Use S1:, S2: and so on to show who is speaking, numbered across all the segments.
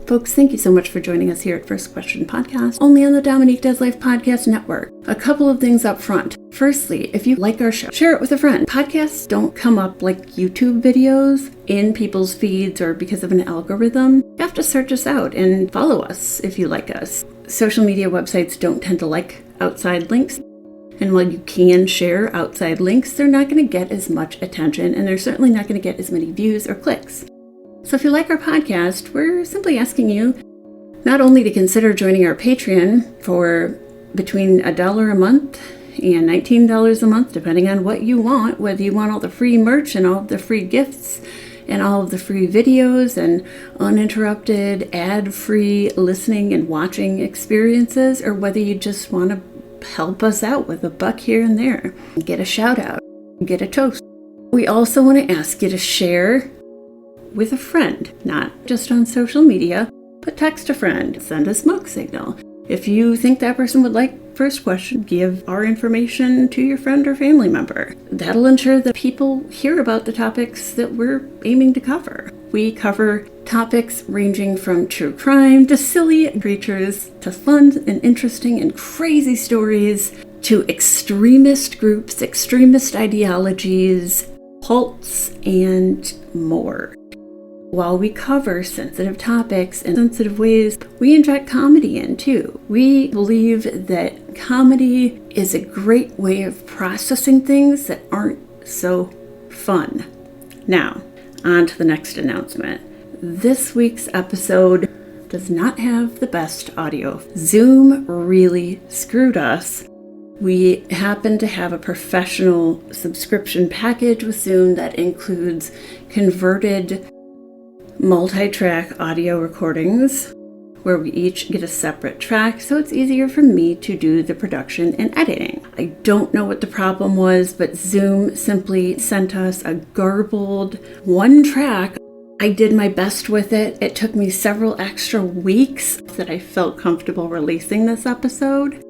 S1: Folks, thank you so much for joining us here at First Question Podcast, only on the Dominique Does Life podcast network. A couple of things up front. Firstly, if you like our show, share it with a friend. Podcasts don't come up like YouTube videos in people's feeds or because of an algorithm. You have to search us out and follow us if you like us. Social media websites don't tend to like outside links. And while you can share outside links, they're not going to get as much attention, and they're certainly not going to get as many views or clicks. So if you like our podcast, we're simply asking you not only to consider joining our Patreon for between $1 a month and $19 a month, depending on what you want, whether you want all the free merch and all of the free gifts and all of the free videos and uninterrupted ad-free listening and watching experiences, or whether you just want to help us out with $1 here and there, get a shout out, get a toast. We also want to ask you to share with a friend, not just on social media, but text a friend, send a smoke signal. If you think that person would like First Question, give our information to your friend or family member. That'll ensure that people hear about the topics that we're aiming to cover. We cover topics ranging from true crime to silly creatures to fun and interesting and crazy stories to extremist groups, extremist ideologies, cults, and more. While we cover sensitive topics in sensitive ways, we inject comedy in too. We believe that comedy is a great way of processing things that aren't so fun. Now, on to the next announcement. This week's episode does not have the best audio. Zoom really screwed us. We happen to have a professional subscription package with Zoom that includes converted multi-track audio recordings where we each get a separate track, so it's easier for me to do the production and editing. I don't know what the problem was, but Zoom simply sent us a garbled one track. I did my best with it. It took me several extra weeks that I felt comfortable releasing this episode.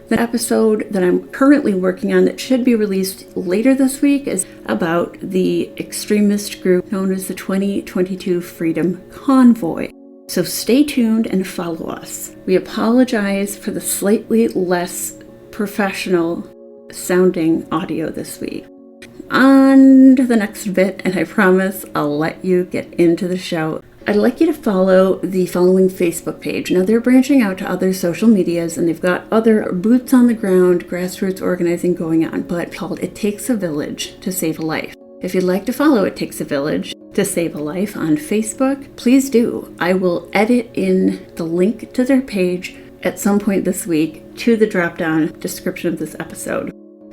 S1: The episode that I'm currently working on that should be released later this week is about the extremist group known as the 2022 Freedom Convoy. So stay tuned and follow us. We apologize for the slightly less professional sounding audio this week. On to the next bit, and I promise I'll let you get into the show. I'd like you to follow the following Facebook page. Now, they're branching out to other social medias, and they've got other boots on the ground, grassroots organizing going on, but called It Takes a Village to Save a Life. If you'd like to follow It Takes a Village to Save a Life on Facebook, please do. I will edit in the link to their page at some point this week to the drop-down description of this episode.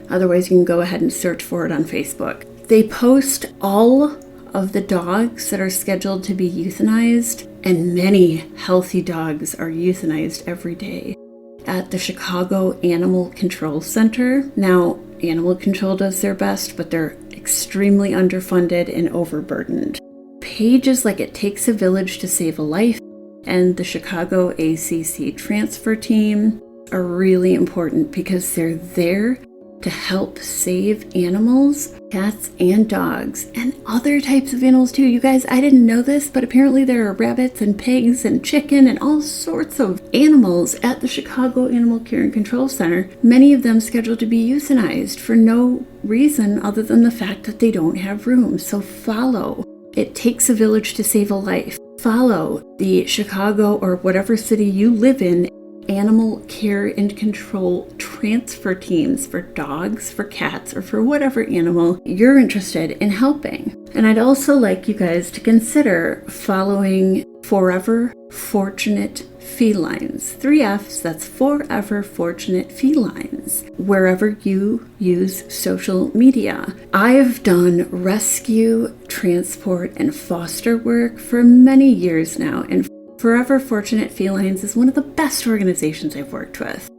S1: Otherwise, you can go ahead and search for it on Facebook. They post all of the dogs that are scheduled to be euthanized, and many healthy dogs are euthanized every day at the Chicago Animal Control Center. Now, Animal Control does their best, but they're extremely underfunded and overburdened. Pages like It Takes a Village to Save a Life and the Chicago ACC Transfer Team are really important because they're there to help save animals, cats and dogs, and other types of animals too. You guys, I didn't know this, but apparently there are rabbits and pigs and chicken and all sorts of animals at the Chicago Animal Care and Control Center, many of them scheduled to be euthanized for no reason other than the fact that they don't have room. So follow It Takes a Village to Save a Life. Follow the Chicago or whatever city you live in animal care and control transfer teams for dogs, for cats, or for whatever animal you're interested in helping. And I'd also like you guys to consider following Forever Fortunate Felines. 3 F's, that's Forever Fortunate Felines, wherever you use social media. I've done rescue, transport, and foster work for many years now, and Forever Fortunate Felines is one of the best organizations I've worked with.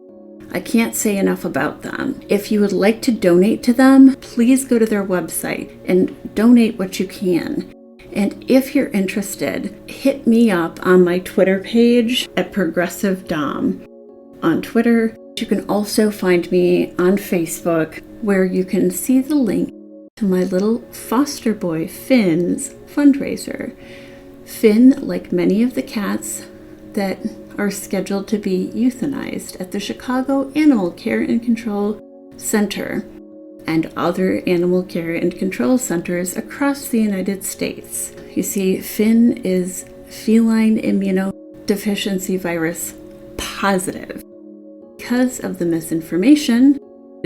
S1: I can't say enough about them. If you would like to donate to them, please go to their website and donate what you can. And if you're interested, hit me up on my Twitter page at Progressive Dom on Twitter. You can also find me on Facebook, where you can see the link to my little foster boy Finn's fundraiser. Finn, like many of the cats that are scheduled to be euthanized at the Chicago Animal Care and Control Center and other animal care and control centers across the United States. You see, Finn is feline immunodeficiency virus positive. Because of the misinformation,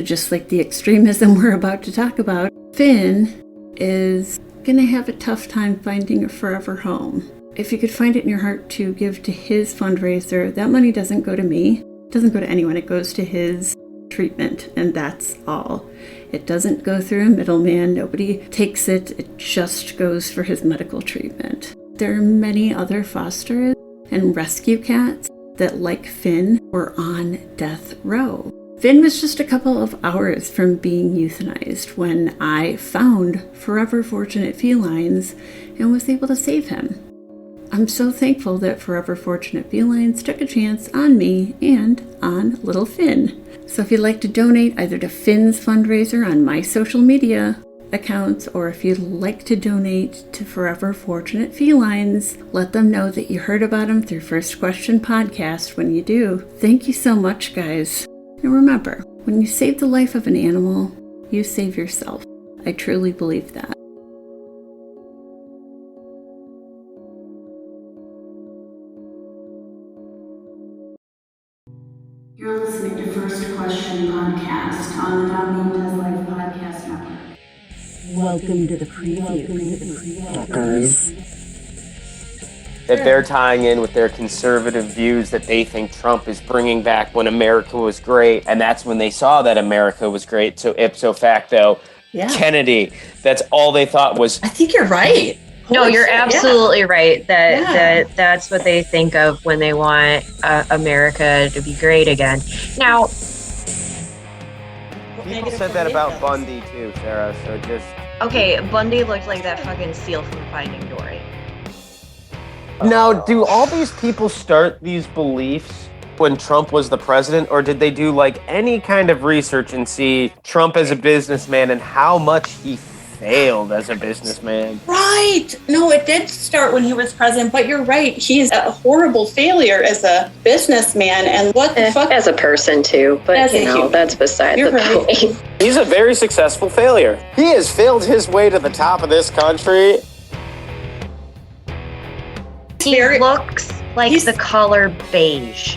S1: just like the extremism we're about to talk about, Finn is going to have a tough time finding a forever home. If you could find it in your heart to give to his fundraiser, that money doesn't go to me, it doesn't go to anyone, it goes to his treatment, and that's all. It doesn't go through a middleman, nobody takes it, it just goes for his medical treatment. There are many other foster and rescue cats that, like Finn, were on death row. Finn was just a couple of hours from being euthanized when I found Forever Fortunate Felines and was able to save him. I'm so thankful that Forever Fortunate Felines took a chance on me and on little Finn. So if you'd like to donate either to Finn's fundraiser on my social media accounts, or if you'd like to donate to Forever Fortunate Felines, let them know that you heard about them through First Question Podcast when you do. Thank you so much, guys. And remember, when you save the life of an animal, you save yourself. I truly believe that. You're listening to First Question Podcast on the Dominique Does Life Podcast Network. Welcome to the preview. Fuckers.
S2: That they're tying in with their conservative views that they think Trump is bringing back when America was great. And that's when they saw that America was great. So ipso facto, Kennedy, that's all they thought was...
S3: I think you're right.
S4: No, you're absolutely right. That's what they think of when they want America to be great again. Now,
S2: people said that about Bundy too, Sarah. So just
S4: okay, Bundy looked like that fucking seal from Finding Dory.
S2: Now, do all these people start these beliefs when Trump was the president, or did they do like any kind of research and see Trump as a businessman and how much he failed as a businessman?
S3: Right. No, it did start when he was president, but you're right. He's a horrible failure as a businessman, and what the fuck?
S4: As a person too, but
S3: as
S4: that's beside the point.
S2: He's a very successful failure. He has failed his way to the top of this country.
S4: He looks like the color beige.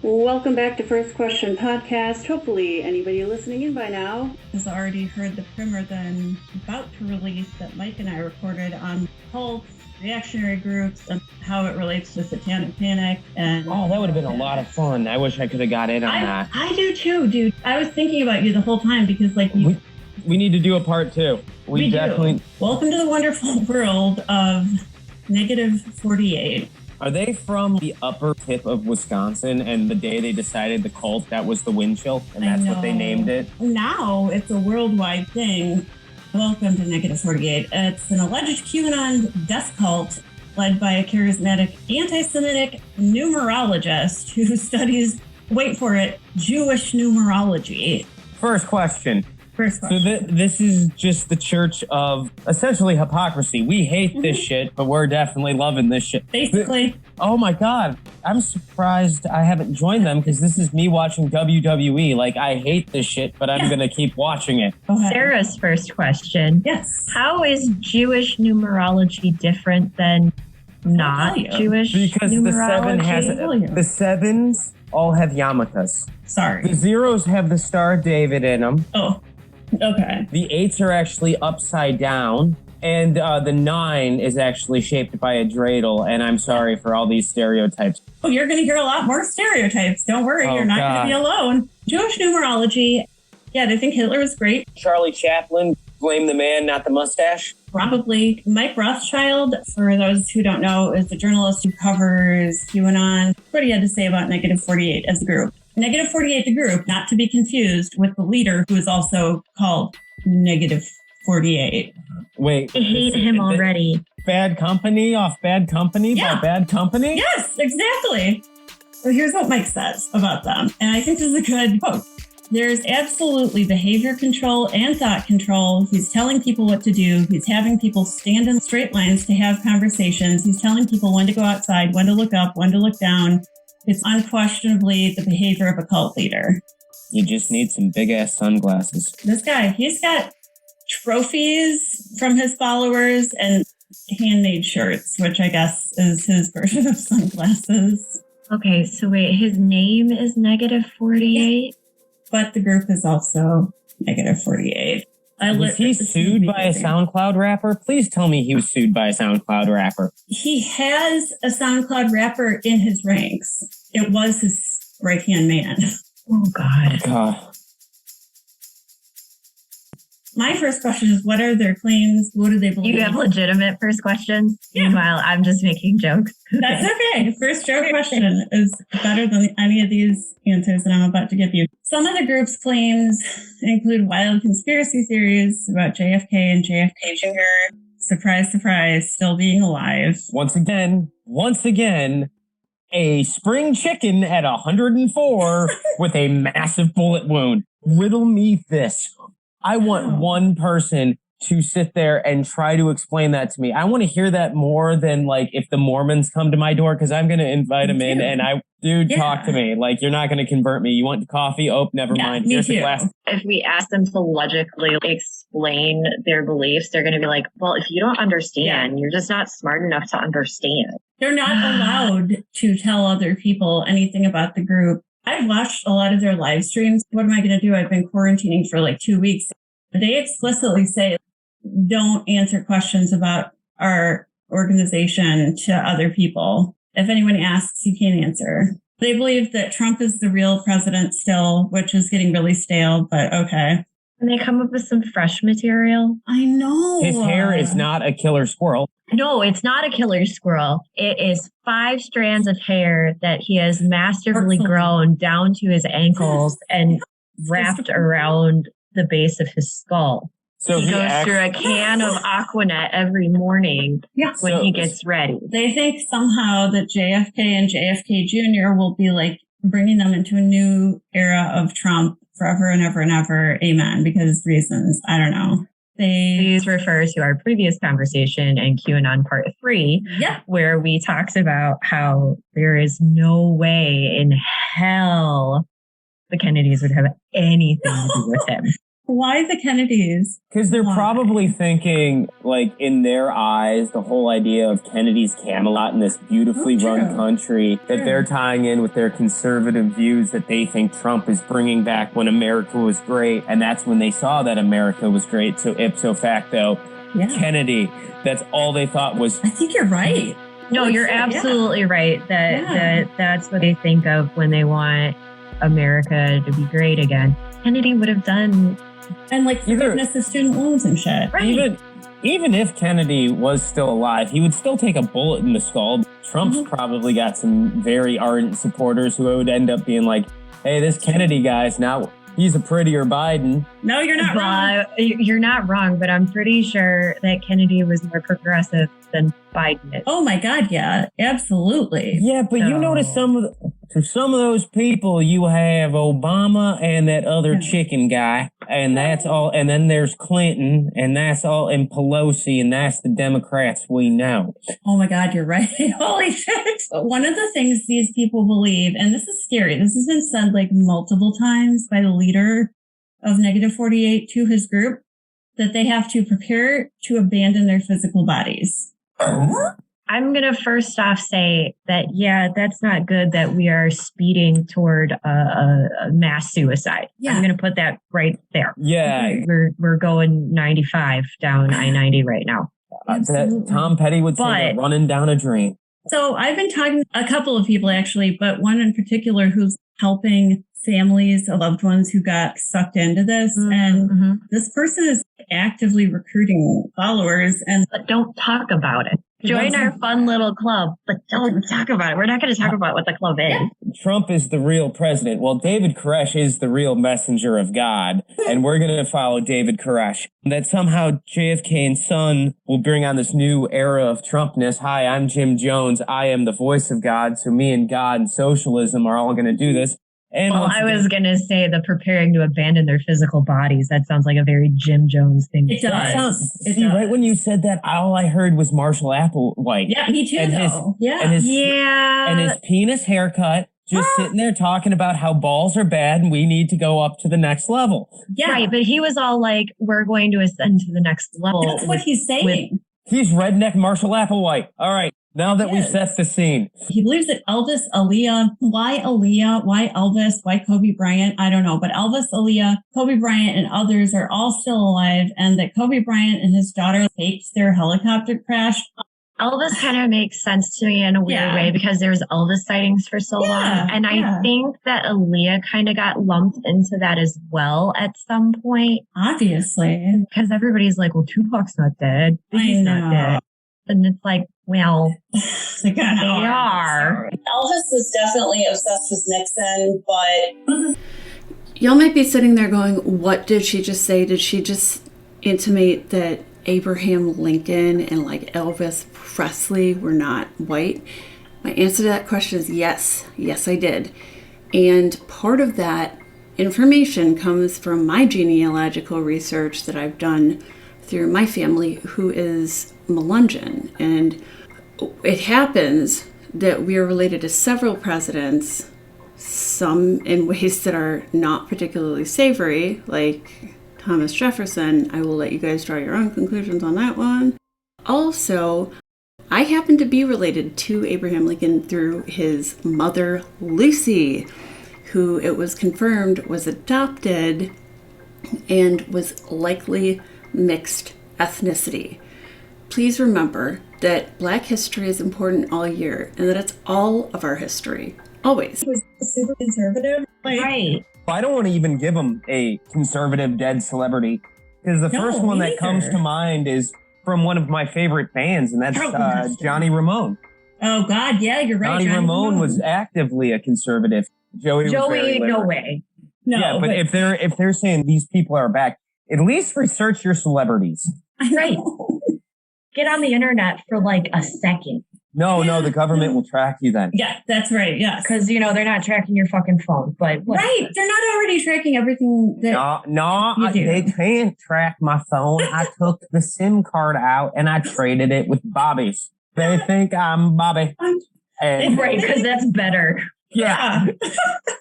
S1: Welcome back to First Question Podcast. Hopefully anybody listening in by now has already heard the primer that I'm about to release that Mike and I recorded on cults, reactionary groups, and how it relates to satanic panic. And
S2: oh, that would have been a lot of fun. I wish I could have got in on that.
S1: I do too, dude. I was thinking about you the whole time because
S2: we need to do a part two. We definitely
S1: do. Welcome to the wonderful world of Negative48.
S2: Are they from the upper tip of Wisconsin, and the day they decided the cult, that was the wind chill, and that's what they named it?
S1: Now it's a worldwide thing. Welcome to Negative48. It's an alleged QAnon death cult led by a charismatic anti-Semitic numerologist who studies, wait for it, Jewish numerology.
S2: First question.
S1: So
S2: this is just the church of essentially hypocrisy. We hate this shit, but we're definitely loving this shit.
S1: Basically.
S2: Oh my God. I'm surprised I haven't joined them because this is me watching WWE. Like, I hate this shit, but I'm going to keep watching it.
S4: Sarah's first question.
S1: Yes.
S4: How is Jewish numerology different than not Jewish
S2: because
S4: numerology?
S2: The sevens all have yarmulkes.
S1: Sorry.
S2: The zeros have the Star of David in them.
S1: Oh. Okay.
S2: The 8s are actually upside down, and the 9 is actually shaped by a dreidel, and I'm sorry for all these stereotypes.
S1: Oh, you're going to hear a lot more stereotypes. Don't worry, you're not going to be alone. Jewish numerology, they think Hitler was great.
S2: Charlie Chaplin Blame the man, not the mustache?
S3: Probably. Mike Rothschild, for those who don't know, is the journalist who covers QAnon. What he had to say about Negative48 as a group. Negative48, the group, not to be confused with the leader who is also called Negative48.
S2: Wait.
S4: I hate him already.
S2: Bad company off bad company by bad company?
S3: Yes, exactly. So here's what Mike says about them. And I think this is a good quote. There's absolutely behavior control and thought control. He's telling people what to do. He's having people stand in straight lines to have conversations. He's telling people when to go outside, when to look up, when to look down. It's unquestionably the behavior of a cult leader.
S2: You just need some big-ass sunglasses.
S3: This guy, he's got trophies from his followers and handmade shirts, which I guess is his version of sunglasses.
S4: Okay, so wait, his name is Negative48?
S3: But the group is also Negative48.
S2: Was he sued by a SoundCloud rapper? Please tell me he was sued by a SoundCloud rapper.
S3: He has a SoundCloud rapper in his ranks. It was his right-hand man.
S4: Oh, God.
S3: My first question is, what are their claims? What do they believe?
S4: You have legitimate first questions?
S3: Yeah.
S4: Meanwhile, I'm just making jokes.
S3: That's okay. First joke question is better than any of these answers that I'm about to give you. Some of the group's claims include wild conspiracy theories about JFK and JFK Jr. Surprise, surprise, still being alive.
S2: Once again, a spring chicken at 104 with a massive bullet wound. Riddle me this. I want one person to sit there and try to explain that to me. I want to hear that more than like if the Mormons come to my door, because I'm going to invite them in and talk to me. Like, you're not going to convert me. You want coffee? Oh, never mind. Here's a glass.
S4: If we ask them to logically explain their beliefs, they're going to be like, well, if you don't understand, you're just not smart enough to understand.
S3: They're not allowed to tell other people anything about the group. I've watched a lot of their live streams. What am I going to do? I've been quarantining for like 2 weeks. They explicitly say, don't answer questions about our organization to other people. If anyone asks, you can't answer. They believe that Trump is the real president still, which is getting really stale, but okay.
S4: And they come up with some fresh material.
S3: I know.
S2: His hair is not a killer squirrel.
S4: No, it's not a killer squirrel. It is 5 strands of hair that he has masterfully grown down to his ankles and wrapped around the base of his skull. So he goes through a can of Aquanet every morning when he gets ready.
S3: They think somehow that JFK and JFK Jr. will be like bringing them into a new era of Trump forever and ever and ever. Amen. Because reasons. I don't know.
S4: Please refer to our previous conversation in QAnon Part 3, where we talked about how there is no way in hell the Kennedys would have anything to do with him.
S3: Why the Kennedys?
S2: Because they're probably thinking, like, in their eyes, the whole idea of Kennedy's Camelot in this beautifully run country, that they're tying in with their conservative views that they think Trump is bringing back when America was great. And that's when they saw that America was great. So ipso facto, Kennedy, that's all they thought was...
S3: I think you're right.
S4: No, you're absolutely right. That's what they think of when they want America to be great again. Kennedy would have done...
S3: And like forgiveness of student loans and shit.
S4: Right.
S2: Even if Kennedy was still alive, he would still take a bullet in the skull. Trump's probably got some very ardent supporters who would end up being like, hey, this Kennedy guy's now, he's a prettier Biden.
S3: No, you're not wrong.
S4: You're not wrong, but I'm pretty sure that Kennedy was more progressive than Biden is.
S3: Oh my God, yeah, absolutely.
S2: Yeah, but you notice some of those people, you have Obama and that other chicken guy, and that's all. And then there's Clinton, and that's all, and Pelosi, and that's the Democrats we know.
S3: Oh my God, you're right. Holy shit. One of the things these people believe, and this is scary, this has been said like multiple times by the leader of Negative48 to his group, that they have to prepare to abandon their physical bodies.
S4: I'm going to first off say that, that's not good that we are speeding toward a mass suicide. I'm going to put that right there.
S2: Yeah.
S4: We're going 95 down I-90 right now.
S2: Tom Petty would say running down a drain.
S3: So I've been talking to a couple of people actually, but one in particular who's helping families of loved ones who got sucked into this. And this person is actively recruiting followers.
S4: But don't talk about it. Join our fun little club, but don't talk about it. We're not going to talk about what the club is.
S2: Trump is the real president. Well, David Koresh is the real messenger of God, and we're going to follow David Koresh. That somehow JFK and Son will bring on this new era of Trumpness. Hi, I'm Jim Jones. I am the voice of God, so me and God and socialism are all going to do this. And
S4: well, I was going to say the preparing to abandon their physical bodies. That sounds like a very Jim Jones thing.
S3: It does.
S2: See, right when you said that, all I heard was Marshall Applewhite.
S3: Yeah, me too,
S2: And his penis haircut, just sitting there talking about how balls are bad and we need to go up to the next level.
S4: Yeah. Right, but he was all like, we're going to ascend to the next level.
S3: That's what he's saying.
S2: He's redneck Marshall Applewhite. All right. Now that we've set the scene.
S3: He believes that Elvis, why Elvis, why Kobe Bryant, I don't know. But Elvis, Aaliyah, Kobe Bryant, and others are all still alive, and that Kobe Bryant and his daughter faked their helicopter crash.
S4: Elvis kind of makes sense to me in a weird way because there was Elvis sightings for so long. And I think that Aaliyah kind of got lumped into that as well at some point.
S3: Obviously.
S4: Because everybody's like, well, Tupac's not dead. He's not dead. And it's like, well, they are.
S3: Elvis was definitely obsessed with Nixon, but...
S1: Y'all might be sitting there going, what did she just say? Did she just intimate that Abraham Lincoln and like Elvis Presley were not white? My answer to that question is yes. Yes, I did. And part of that information comes from my genealogical research that I've done through my family, who is Melungeon. And it happens that we are related to several presidents, some in ways that are not particularly savory, like Thomas Jefferson. I will let you guys draw your own conclusions on that one. Also, I happen to be related to Abraham Lincoln through his mother, Lucy, who it was confirmed was adopted and was likely mixed ethnicity. Please remember that Black history is important all year and that it's all of our history. Always.
S3: He was super conservative.
S4: Right.
S2: I don't want to even give him a conservative dead celebrity because the first one that comes to mind is from one of my favorite bands, and that's Johnny Ramone.
S3: Oh, God. Yeah, you're right.
S2: Johnny Ramone was actively a conservative. Joey was very liberal.
S4: No way.
S3: No,
S2: yeah, but if they're saying these people are back, at least research your celebrities.
S4: Right. Get on the internet for like a second.
S2: No, the government will track you then.
S3: Yeah, that's right. Yes.
S4: Because, they're not tracking your fucking phone. But what?
S3: Right. They're not already tracking everything that
S2: they can't track my phone. I took the SIM card out and I traded it with Bobby's. They think I'm Bobby. And,
S4: right, because that's better.
S2: Yeah.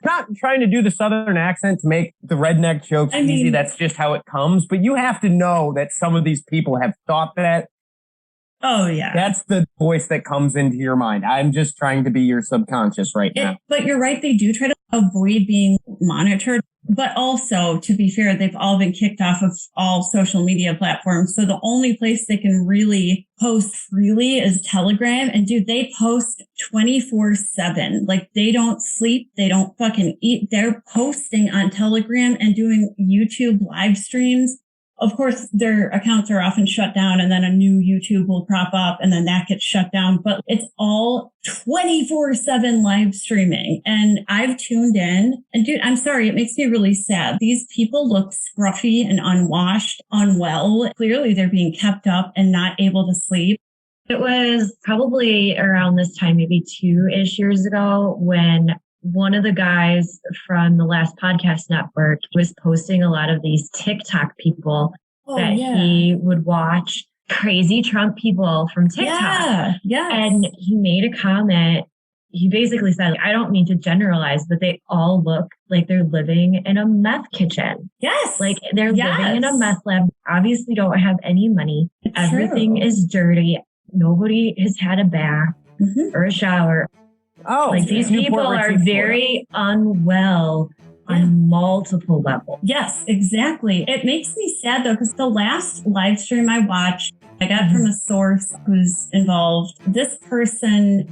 S2: Not trying to do the Southern accent to make the redneck jokes easy. That's just how it comes. But you have to know that some of these people have thought that.
S3: Oh, yeah.
S2: That's the voice that comes into your mind. I'm just trying to be your subconscious right now.
S3: But you're right. They do try to avoid being monitored. But also, to be fair, they've all been kicked off of all social media platforms. So the only place they can really post freely is Telegram. And dude, they post 24/7. Like, they don't sleep. They don't fucking eat. They're posting on Telegram and doing YouTube live streams. Of course, their accounts are often shut down and then a new YouTube will crop up and then that gets shut down. But it's all 24/7 live streaming. And I've tuned in. And dude, I'm sorry, it makes me really sad. These people look scruffy and unwashed, unwell. Clearly, they're being kept up and not able to sleep.
S4: It was probably around this time, maybe 2-ish years ago, when one of the guys from the Last Podcast Network was posting a lot of these TikTok people he would watch, crazy Trump people from TikTok.
S3: Yeah.
S4: And he made a comment. He basically said, I don't mean to generalize, but they all look like they're living in a meth kitchen.
S3: Yes.
S4: Like they're living in a meth lab, obviously don't have any money. Everything is dirty. Nobody has had a bath or a shower.
S2: Oh,
S4: like these people are very unwell on multiple levels.
S3: Yes, exactly. It makes me sad though, because the last live stream I watched, I got from a source who's involved. This person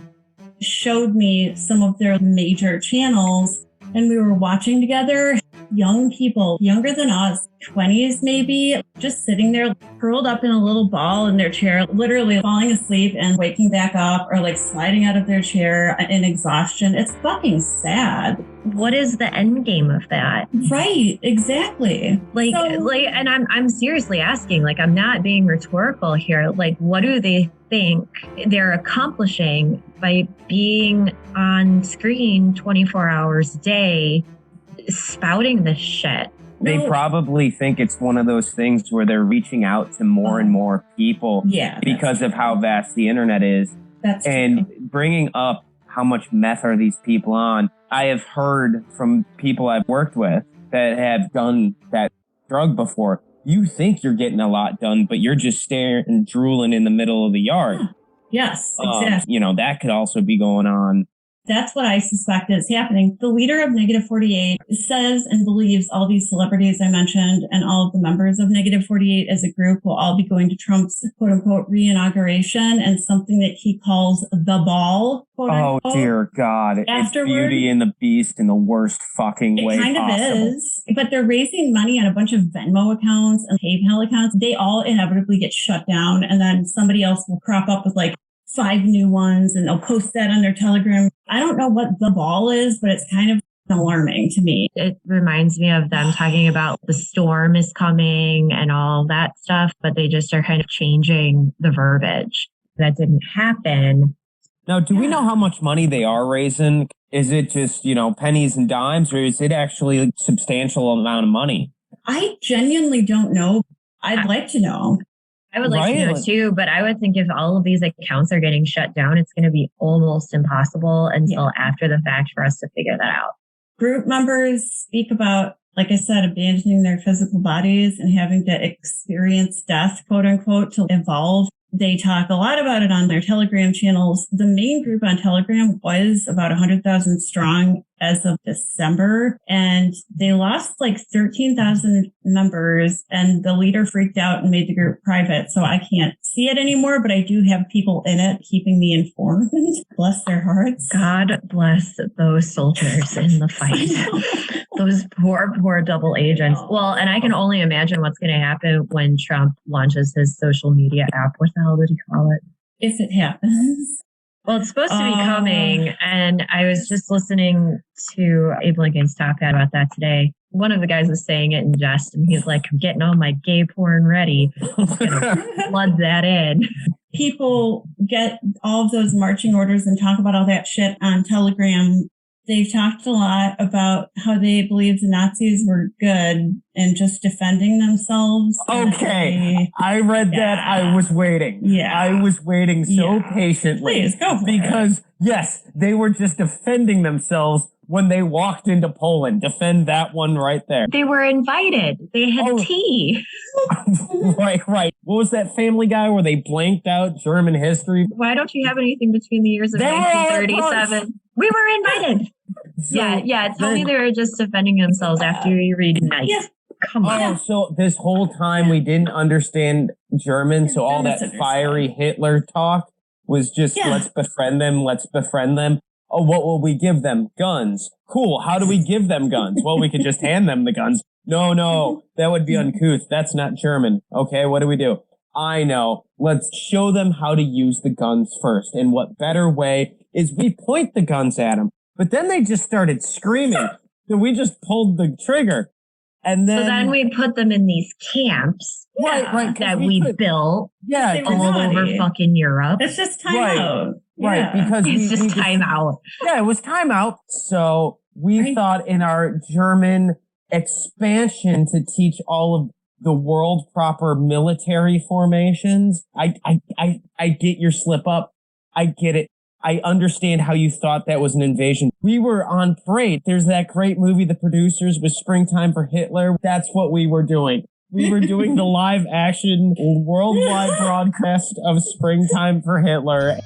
S3: showed me some of their major channels and we were watching together. Young people, younger than us, 20s maybe, just sitting there curled up in a little ball in their chair, literally falling asleep and waking back up, or like sliding out of their chair in exhaustion. It's fucking sad.
S4: What is the end game of that?
S3: Right, exactly.
S4: And I'm seriously asking, like, I'm not being rhetorical here. Like, what do they think they're accomplishing by being on screen 24 hours a day, spouting this shit?
S2: They probably think it's one of those things where they're reaching out to more and more people because of how vast the internet is.
S3: That's
S2: and
S3: true.
S2: Bringing up how much meth are these people on. I have heard from people I've worked with that have done that drug before. You think you're getting a lot done, but you're just staring and drooling in the middle of the yard.
S3: Yes, exactly.
S2: That could also be going on.
S3: That's what I suspect is happening. The leader of Negative48 says and believes all these celebrities I mentioned and all of the members of Negative48 as a group will all be going to Trump's quote unquote re-inauguration and something that he calls the ball. Quote unquote.
S2: Oh, dear God.
S3: Afterward,
S2: it's Beauty and the Beast in the worst fucking way possible. It kind of is.
S3: But they're raising money on a bunch of Venmo accounts and PayPal accounts. They all inevitably get shut down. And then somebody else will crop up with like 5 new ones and they'll post that on their Telegram. I don't know what the ball is, but it's kind of alarming to me.
S4: It reminds me of them talking about the storm is coming and all that stuff, but they just are kind of changing the verbiage. That didn't happen.
S2: Now, do we know how much money they are raising? Is it just, pennies and dimes, or is it actually a substantial amount of money?
S3: I genuinely don't know. I'd like to know.
S4: I would like to know too, but I would think if all of these accounts are getting shut down, it's going to be almost impossible until after the fact for us to figure that out.
S3: Group members speak about, like I said, abandoning their physical bodies and having to experience death, quote unquote, to evolve. They talk a lot about it on their Telegram channels. The main group on Telegram was about 100,000 strong as of December, and they lost like 13,000 members, and the leader freaked out and made the group private, so I can't see it anymore, but I do have people in it keeping me informed. Bless their hearts.
S4: God bless those soldiers in the fight. Those poor double agents. Well, and I can only imagine what's going to happen when Trump launches his social media app. What the hell did he call it?
S3: If it happens.
S4: Well, it's supposed to be coming, and I was just listening to Abe Lincoln's talk about that today. One of the guys was saying it in jest, and he's like, I'm getting all my gay porn ready. I'm just going to flood that in.
S3: People get all of those marching orders and talk about all that shit on Telegram. They've talked a lot about how they believe the Nazis were good and just defending themselves.
S2: Okay. I read that. I was waiting.
S3: Yeah.
S2: I was waiting so patiently.
S3: Please, go for it.
S2: Because, yes, they were just defending themselves when they walked into Poland. Defend that one right there.
S4: They were invited. They had tea.
S2: Right. What was that Family Guy where they blanked out German history?
S4: Why don't you have anything between the years of 1937? We were invited. So tell me they were just defending themselves after you read Night. Yeah. Come on.
S2: So this whole time we didn't understand German, so all that fiery Hitler talk was just, let's befriend them. Oh, what will we give them? Guns. Cool. How do we give them guns? Well, we could just hand them the guns. No, that would be uncouth. That's not German. Okay, what do we do? I know. Let's show them how to use the guns first. And what better way is we point the guns at them. But then they just started screaming. So we just pulled the trigger. And then
S4: we put them in these camps that we built all over fucking Europe.
S3: It's just time out.
S2: Right, because
S4: it's just time out.
S2: Yeah, it was time out. So we thought in our German expansion to teach all of the world proper military formations. I get your slip up. I get it. I understand how you thought that was an invasion. We were on parade. There's that great movie, The Producers, with Springtime for Hitler. That's what we were doing. We were doing the live action worldwide broadcast of Springtime for Hitler.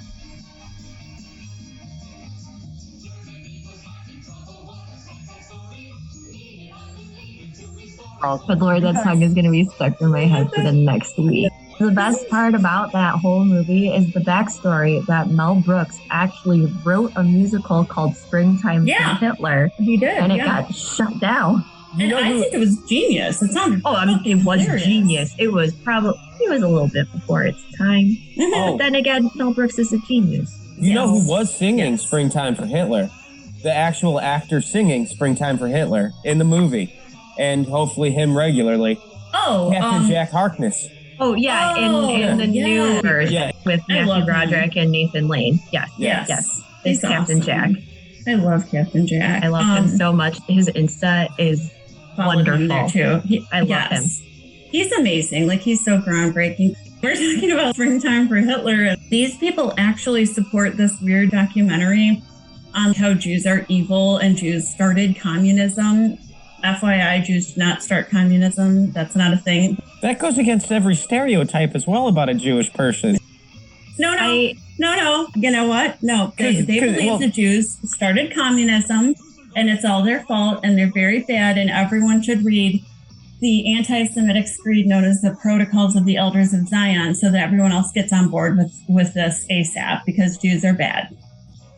S4: But Lord, that song is going to be stuck in my head for the next week. The best part about that whole movie is the backstory that Mel Brooks actually wrote a musical called Springtime for Hitler.
S3: He did,
S4: and it got shut down.
S3: And I think it was genius. It sounded
S4: it was
S3: hilarious.
S4: Genius. It was a little bit before its time. But then again, Mel Brooks is a genius.
S2: You know who was singing Springtime for Hitler? The actual actor singing Springtime for Hitler in the movie. And hopefully him regularly. Captain Jack Harkness.
S4: Oh, yeah, in the new version with Matthew Broderick and Nathan Lane. Yes. It's Captain Jack.
S3: I love Captain Jack.
S4: I love him so much. His Insta is wonderful.
S3: Too.
S4: I love him.
S3: He's amazing. Like, he's so groundbreaking. We're talking about Springtime for Hitler. These people actually support this weird documentary on how Jews are evil and Jews started communism. FYI, Jews did not start communism. That's not a thing.
S2: That goes against every stereotype as well about a Jewish person.
S3: No. You know what? No, they believe the Jews started communism and it's all their fault and they're very bad and everyone should read the anti-Semitic screed known as the Protocols of the Elders of Zion so that everyone else gets on board with this ASAP because Jews are bad.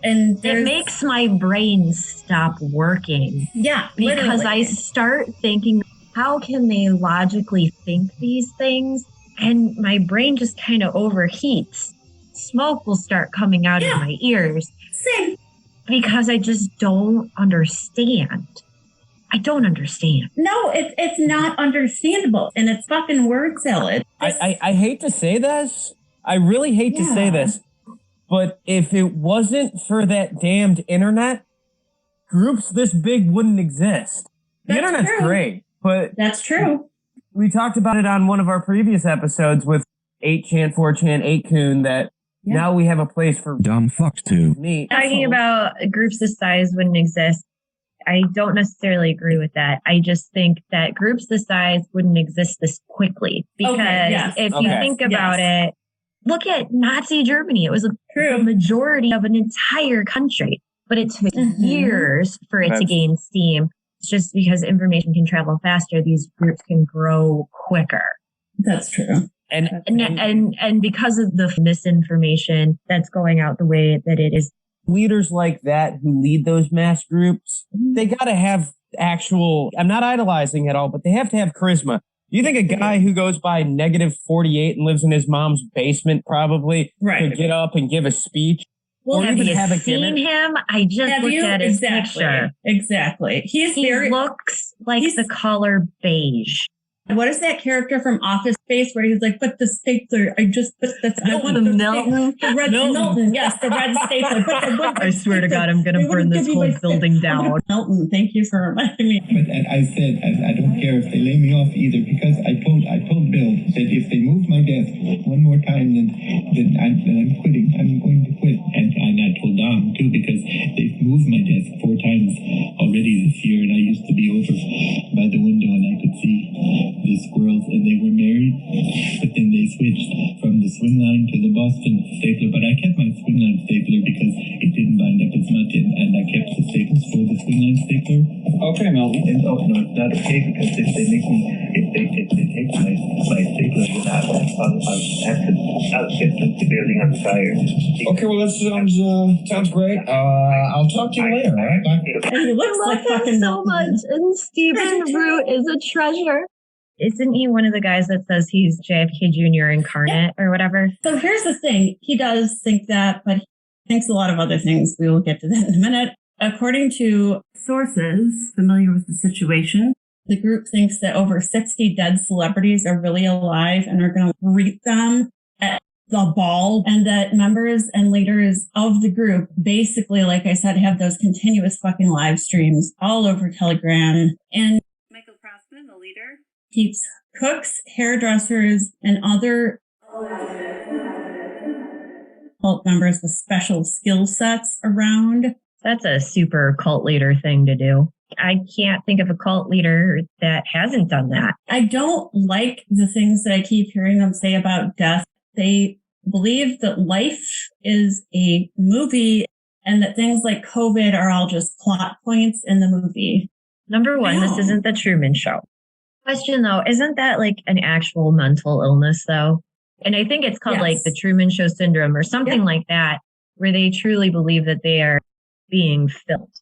S3: And
S4: it makes my brain stop working.
S3: Yeah,
S4: because
S3: literally.
S4: I start thinking, how can they logically think these things? And my brain just kind of overheats. Smoke will start coming out of my ears.
S3: Same.
S4: Because I just don't understand. I don't understand.
S3: No, it's not understandable. And it's fucking word salad.
S2: I hate to say this. I really hate to say this. But if it wasn't for that damned internet, groups this big wouldn't exist. The internet's great, but...
S3: That's true.
S2: We talked about it on one of our previous episodes with 8chan, 4chan, 8kun, that now we have a place for dumb fucks to meet.
S4: Talking about groups this size wouldn't exist. I don't necessarily agree with that. I just think that groups this size wouldn't exist this quickly. Because if you think about it, look at Nazi Germany. It was the majority of an entire country, but it took years for it to gain steam. It's just because information can travel faster, these groups can grow quicker.
S3: That's true.
S4: And because of the misinformation that's going out the way that it is.
S2: Leaders like that who lead those mass groups, they got to have actual, I'm not idolizing at all, but they have to have charisma. You think a guy who goes by Negative48 and lives in his mom's basement probably could get up and give a speech?
S4: Well, have you seen him? I just looked at his picture.
S3: Exactly.
S4: He looks like the color beige.
S3: What is that character from Office Space where he's like, but the stapler, I just put the
S4: Milton.
S3: Milton, yes, the red stapler.
S4: I swear to God, I'm going to burn this whole building down.
S3: Milton, thank you for reminding me.
S5: But I said, I don't care if they lay me off either, because I told Bill that if they move my desk one more time, then I'm quitting. I'm going to quit. And I told Dom too, because they've moved my desk 4 times already this year, and I used to be over by the window and I could see the squirrels, and they were married, but then they switched from the swing line to the Boston stapler. But I kept my swing line stapler because it didn't bind up as much, and I kept the staples for the swing line stapler. Okay, Melvin. And no, it's not okay, because if they take my stapler, then I'll get the building on fire.
S6: Okay, well that sounds great. I'll talk to you later, all right? Bye.
S3: And he looks like fucking
S4: so much, and Stephen Root is a treasure. Isn't he one of the guys that says he's JFK Jr. incarnate or whatever?
S3: So here's the thing. He does think that, but he thinks a lot of other things. We will get to that in a minute. According to sources familiar with the situation, the group thinks that over 60 dead celebrities are really alive and are going to greet them at the ball, and that members and leaders of the group basically, like I said, have those continuous fucking live streams all over Telegram. And Michael Protzman, the leader, keeps cooks, hairdressers, and other cult members with special skill sets around.
S4: That's a super cult leader thing to do. I can't think of a cult leader that hasn't done that.
S3: I don't like the things that I keep hearing them say about death. They believe that life is a movie and that things like COVID are all just plot points in the movie.
S4: Number one, this isn't the Truman Show. Question though, isn't that like an actual mental illness though? And I think it's called like the Truman Show syndrome or something like that, where they truly believe that they are being filmed.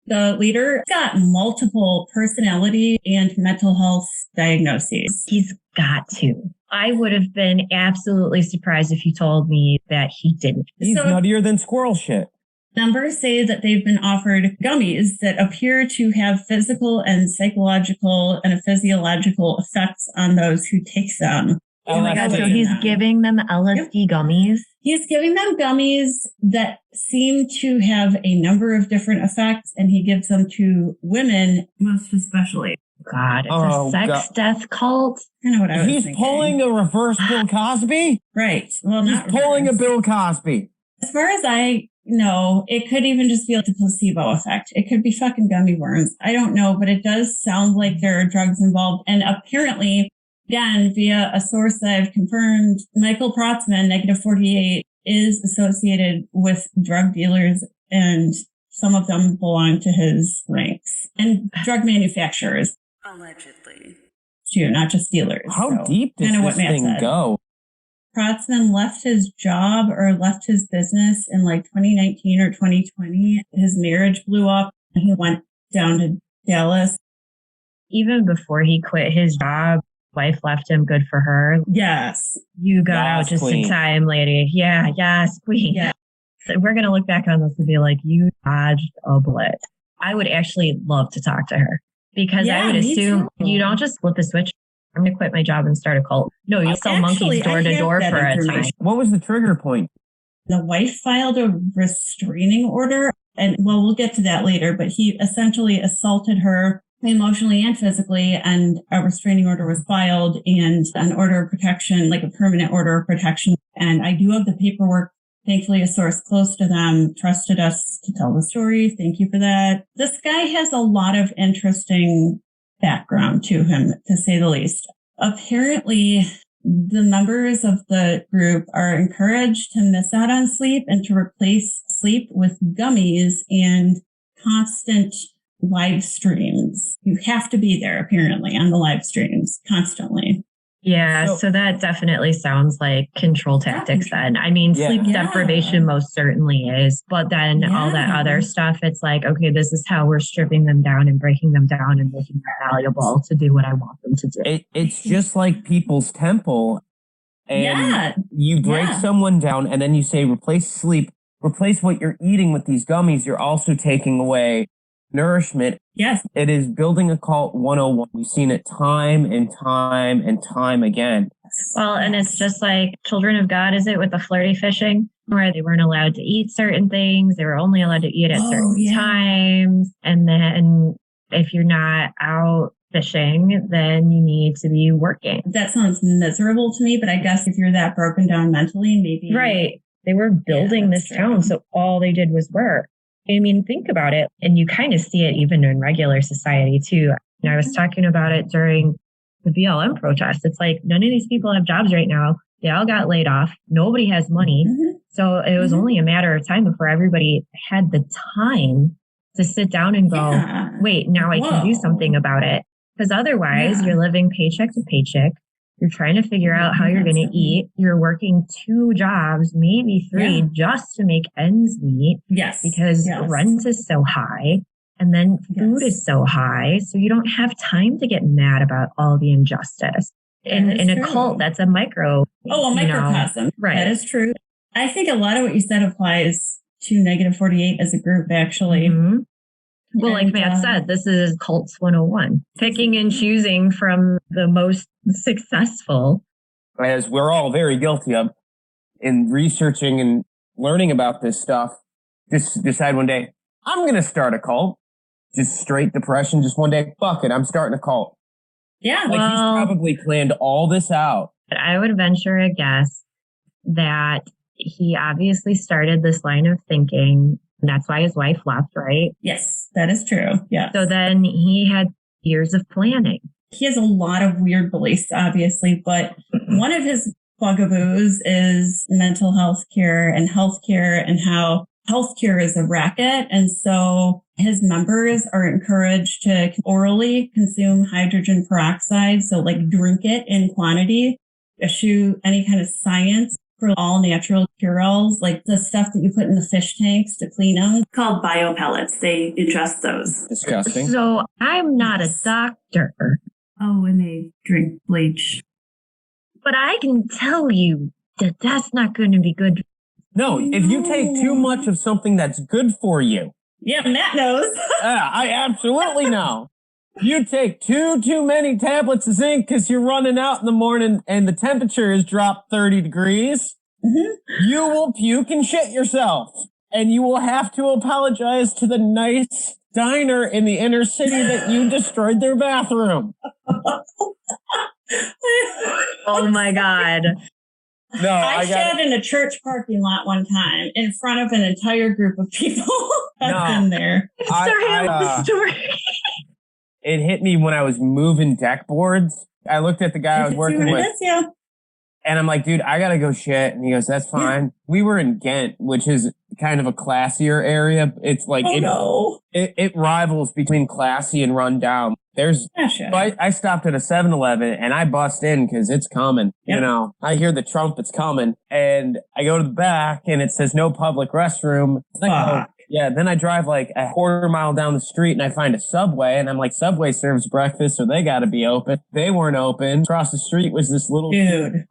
S3: The leader got multiple personality and mental health diagnoses.
S4: He's got to. I would have been absolutely surprised if you told me that he didn't.
S2: He's nuttier than squirrel shit.
S3: Members say that they've been offered gummies that appear to have physical and psychological and physiological effects on those who take them.
S4: Oh my God, so he's giving them LSD gummies?
S3: He's giving them gummies that seem to have a number of different effects, and he gives them to women, most especially.
S4: God, it's a sex death cult.
S3: Kind of what I was thinking.
S2: He's pulling a reverse Bill Cosby?
S3: Right. Well,
S2: he's pulling a Bill Cosby.
S3: As far as I know, it could even just be like the placebo effect. It could be fucking gummy worms. I don't know, but it does sound like there are drugs involved. And apparently, again, via a source that I've confirmed, Michael Protzman, Negative48, is associated with drug dealers, and some of them belong to his ranks. And drug manufacturers.
S1: Allegedly.
S3: Too, not just dealers.
S2: How deep does this thing go?
S3: Protzman left his job or left his business in like 2019 or 2020. His marriage blew up and he went down to Dallas.
S4: Even before he quit his job, wife left him. Good for her.
S3: Yes.
S4: You got out just in time, lady. Yeah, yes, queen. Yeah. So we're going to look back on this and be like, you dodged a bullet. I would actually love to talk to her because I would assume you don't just flip a switch. I'm going to quit my job and start a cult. No, you sell monkeys door to door for a time.
S2: What was the trigger point?
S3: The wife filed a restraining order. And well, we'll get to that later, but he essentially assaulted her emotionally and physically, and a restraining order was filed and an order of protection, like a permanent order of protection. And I do have the paperwork. Thankfully, a source close to them trusted us to tell the story. Thank you for that. This guy has a lot of interesting background to him, to say the least. Apparently, the members of the group are encouraged to miss out on sleep and to replace sleep with gummies and constant live streams. You have to be there, apparently, on the live streams constantly.
S4: Yeah, so that definitely sounds like control tactics then. I mean, sleep deprivation most certainly is, but then all that other stuff, it's like, okay, this is how we're stripping them down and breaking them down and making them valuable to do what I want them to do.
S2: It's just like People's Temple, and you break someone down and then you say, replace sleep, replace what you're eating with these gummies. You're also taking away nourishment.
S3: Yes.
S2: It is building a cult 101. We've seen it time and time and time again.
S4: Well, and it's just like Children of God, is it, with the flirty fishing, where they weren't allowed to eat certain things. They were only allowed to eat at certain times. And then if you're not out fishing, then you need to be working.
S3: That sounds miserable to me, but I guess if you're that broken down mentally, maybe.
S4: Right. They were building this town, so all they did was work. I mean, think about it. And you kind of see it even in regular society, too. And I was talking about it during the BLM protest. It's like none of these people have jobs right now. They all got laid off. Nobody has money. So it was only a matter of time before everybody had the time to sit down and go, wait, now I can do something about it. Because otherwise, you're living paycheck to paycheck. You're trying to figure out how you're going to eat. You're working 2 jobs, maybe 3, just to make ends meet.
S3: Yes.
S4: Because rent is so high. And then food is so high. So you don't have time to get mad about all the injustice. In a cult, that's a micro.
S3: Oh, a microcosm.
S4: Right.
S3: That is true. I think a lot of what you said applies to Negative48 as a group, actually.
S4: Well, like Matt said, this is Cults 101. Picking and choosing from the most successful.
S2: As we're all very guilty of, in researching and learning about this stuff, just decide one day, I'm going to start a cult. Just straight depression, just one day, fuck it, I'm starting a cult.
S3: Yeah.
S2: Like, he's probably planned all this out.
S4: But I would venture a guess that he obviously started this line of thinking. And that's why his wife left, right?
S3: Yes, that is true. Yeah.
S4: So then he had years of planning.
S3: He has a lot of weird beliefs, obviously, but one of his bugaboos is mental health care and healthcare, and how healthcare is a racket. And so his members are encouraged to orally consume hydrogen peroxide. So like drink it in quantity. eschew any kind of science for all natural cure-alls, like the stuff that you put in the fish tanks to clean them, called biopellets. They ingest those.
S2: Disgusting.
S4: So I'm not a doctor,
S3: Oh, and they drink bleach.
S4: but I can tell you that that's not going to be good.
S2: No, if you take too much of something that's good for you.
S3: Yeah, Matt knows.
S2: I absolutely know. You take too many tablets of zinc because you're running out in the morning and the temperature has dropped 30 degrees.
S3: Mm-hmm.
S2: You will puke and shit yourself. And you will have to apologize to the nice diner in the inner city that you destroyed their bathroom.
S4: Oh my God.
S2: No,
S3: I shat in a church parking lot one time in front of an entire group of people. I've been there.
S4: The story.
S2: It hit me when I was moving deck boards. I looked at the guy I was working with.
S3: Yeah.
S2: And I'm like, dude, I gotta go shit. And he goes, that's fine. Yeah. We were in Ghent, which is kind of a classier area. It's like, it rivals between classy and run down. So I stopped at a 7-Eleven and I bust in because it's coming. Yep. You know, I hear the trumpets coming and I go to the back and it says no public restroom. Then I drive like a quarter mile down the street and I find a Subway and I'm like, Subway serves breakfast, so they gotta be open. They weren't open. Across the street was this little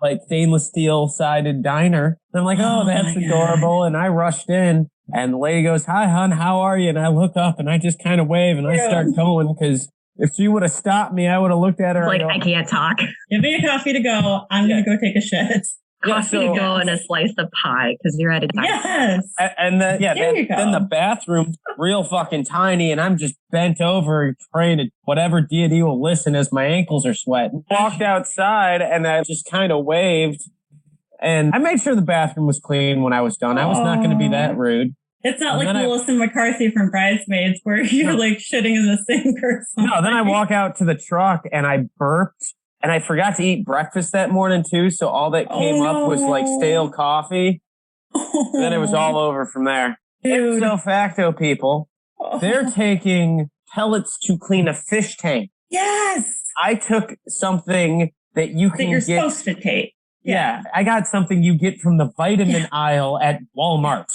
S2: like stainless steel sided diner. And I'm like, oh that's adorable. And I rushed in and the lady goes, hi hon, how are you? And I look up and I just kind of wave and I start going because if she would have stopped me, I would have looked at her.
S4: Like, I can't talk.
S3: Give me a coffee to go. I'm going to go take a shit.
S4: Coffee to go and a slice of pie because you're at a time.
S3: Yes.
S2: And then, then the bathroom's real fucking tiny and I'm just bent over praying to whatever deity will listen as my ankles are sweating. Walked outside and I just kind of waved and I made sure the bathroom was clean when I was done. I was not going to be that rude.
S3: It's not like Melissa McCarthy from Bridesmaids where you're like shitting in the sink or something.
S2: No, then I walk out to the truck and I burped and I forgot to eat breakfast that morning too. So all that came up was like stale coffee. And then it was all over from there. Ipso facto, people, they're taking pellets to clean a fish tank.
S3: Yes.
S2: I took something that you can
S3: you're
S2: get.
S3: Supposed to take.
S2: Yeah. I got something you get from the vitamin aisle at Walmart.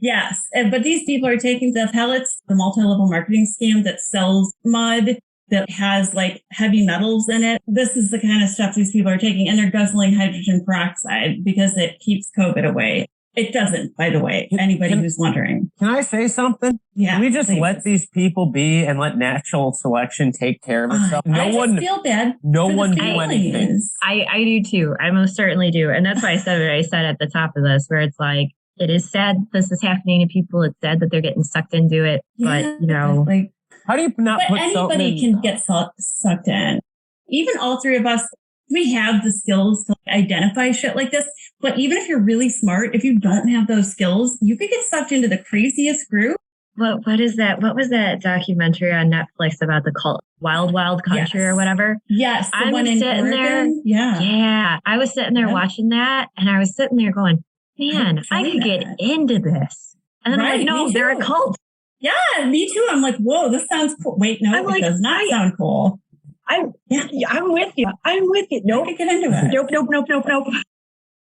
S3: Yes, but these people are taking the pellets, the multi-level marketing scam that sells mud that has like heavy metals in it. This is the kind of stuff these people are taking, and they're guzzling hydrogen peroxide because it keeps COVID away. It doesn't, by the way, anybody who's wondering.
S2: Can I say something?
S3: Yeah.
S2: Can we just let these people be and let natural selection take care of itself?
S3: I just feel bad.
S2: No one do anything.
S4: I do too. I most certainly do. And that's why I said what I said at the top of this, where it's like, it is sad this is happening to people. It's sad that they're getting sucked into it. But, you know.
S3: Like,
S2: how do you not put
S3: anybody can get sucked in. Even all three of us, we have the skills to identify shit like this. But even if you're really smart, if you don't have those skills, you could get sucked into the craziest group.
S4: What is that? What was that documentary on Netflix about the cult, Wild Country or whatever?
S3: Yes.
S4: I'm sitting there. Yeah. I was sitting there watching that and I was sitting there going, man, I could get into this. And then I'm like, no, they're a cult.
S3: Yeah, me too. I'm like, whoa, this sounds cool. Wait, no, it does not sound cool.
S4: I'm with you. Nope.
S3: I could get into it.
S4: Nope.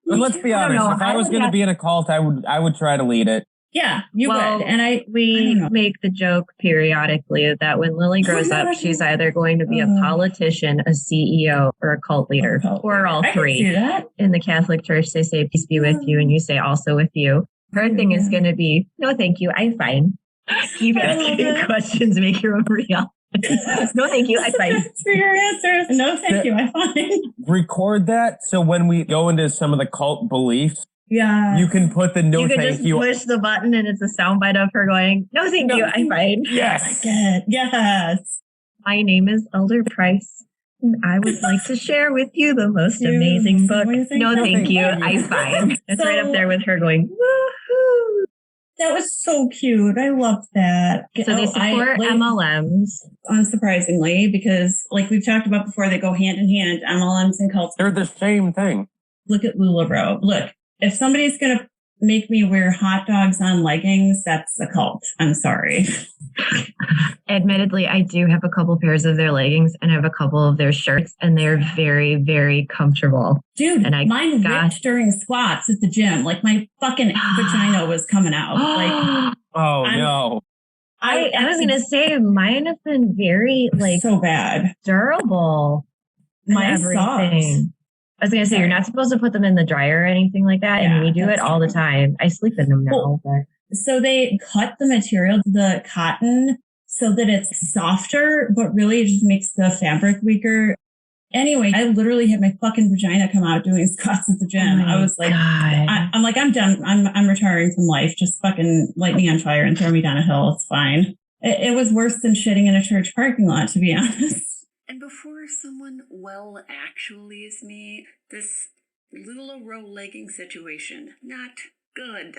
S2: And let's be honest. If I was going to be in a cult, I would try to lead it.
S3: Yeah, you would. And
S4: we make the joke periodically that when Lily grows up, she's either going to be a politician, a CEO, or a cult leader, or all three.
S3: I can see that.
S4: In the Catholic Church, they say, peace be with you, and you say also with you. Her thing is going to be, no, thank you, I'm fine. Keep asking questions, make your own real. No, thank you, I'm fine.
S3: Thanks for your answers. No, thank you, I'm fine.
S2: Record that so when we go into some of the cult beliefs, you can put the no thank you.
S4: You can just push the button and it's a soundbite of her going, no, thank you, I'm fine.
S2: Yes.
S3: Yes.
S4: My name is Elder Price. And I would like to share with you the most amazing book. No, thank you, I'm fine. It's right up there with her going, woohoo.
S3: That was so cute. I loved that.
S4: So they support MLMs.
S3: Unsurprisingly, because like we've talked about before, they go hand in hand, MLMs and cults.
S2: They're the same thing.
S3: Look at LuLaRoe. Look, if somebody's going to make me wear hot dogs on leggings, that's a cult. I'm sorry.
S4: Admittedly, I do have a couple pairs of their leggings and I have a couple of their shirts, and they're very, very comfortable.
S3: Dude,
S4: and
S3: mine ripped during squats at the gym. Like my fucking vagina was coming out. Like,
S2: no.
S4: I was going to say mine have been very
S3: so bad.
S4: Durable.
S3: My
S4: everything. I was going to say, you're not supposed to put them in the dryer or anything like that. Yeah, and we do it all the time. I sleep in them now.
S3: So they cut the material, the cotton, so that it's softer, but really it just makes the fabric weaker. Anyway, I literally had my fucking vagina come out doing squats at the gym. I was like, I'm like, I'm done. I'm retiring from life. Just fucking light me on fire and throw me down a hill. It's fine. It was worse than shitting in a church parking lot, to be honest.
S1: And before someone actuallys me, this LuLaRoe legging situation, not good.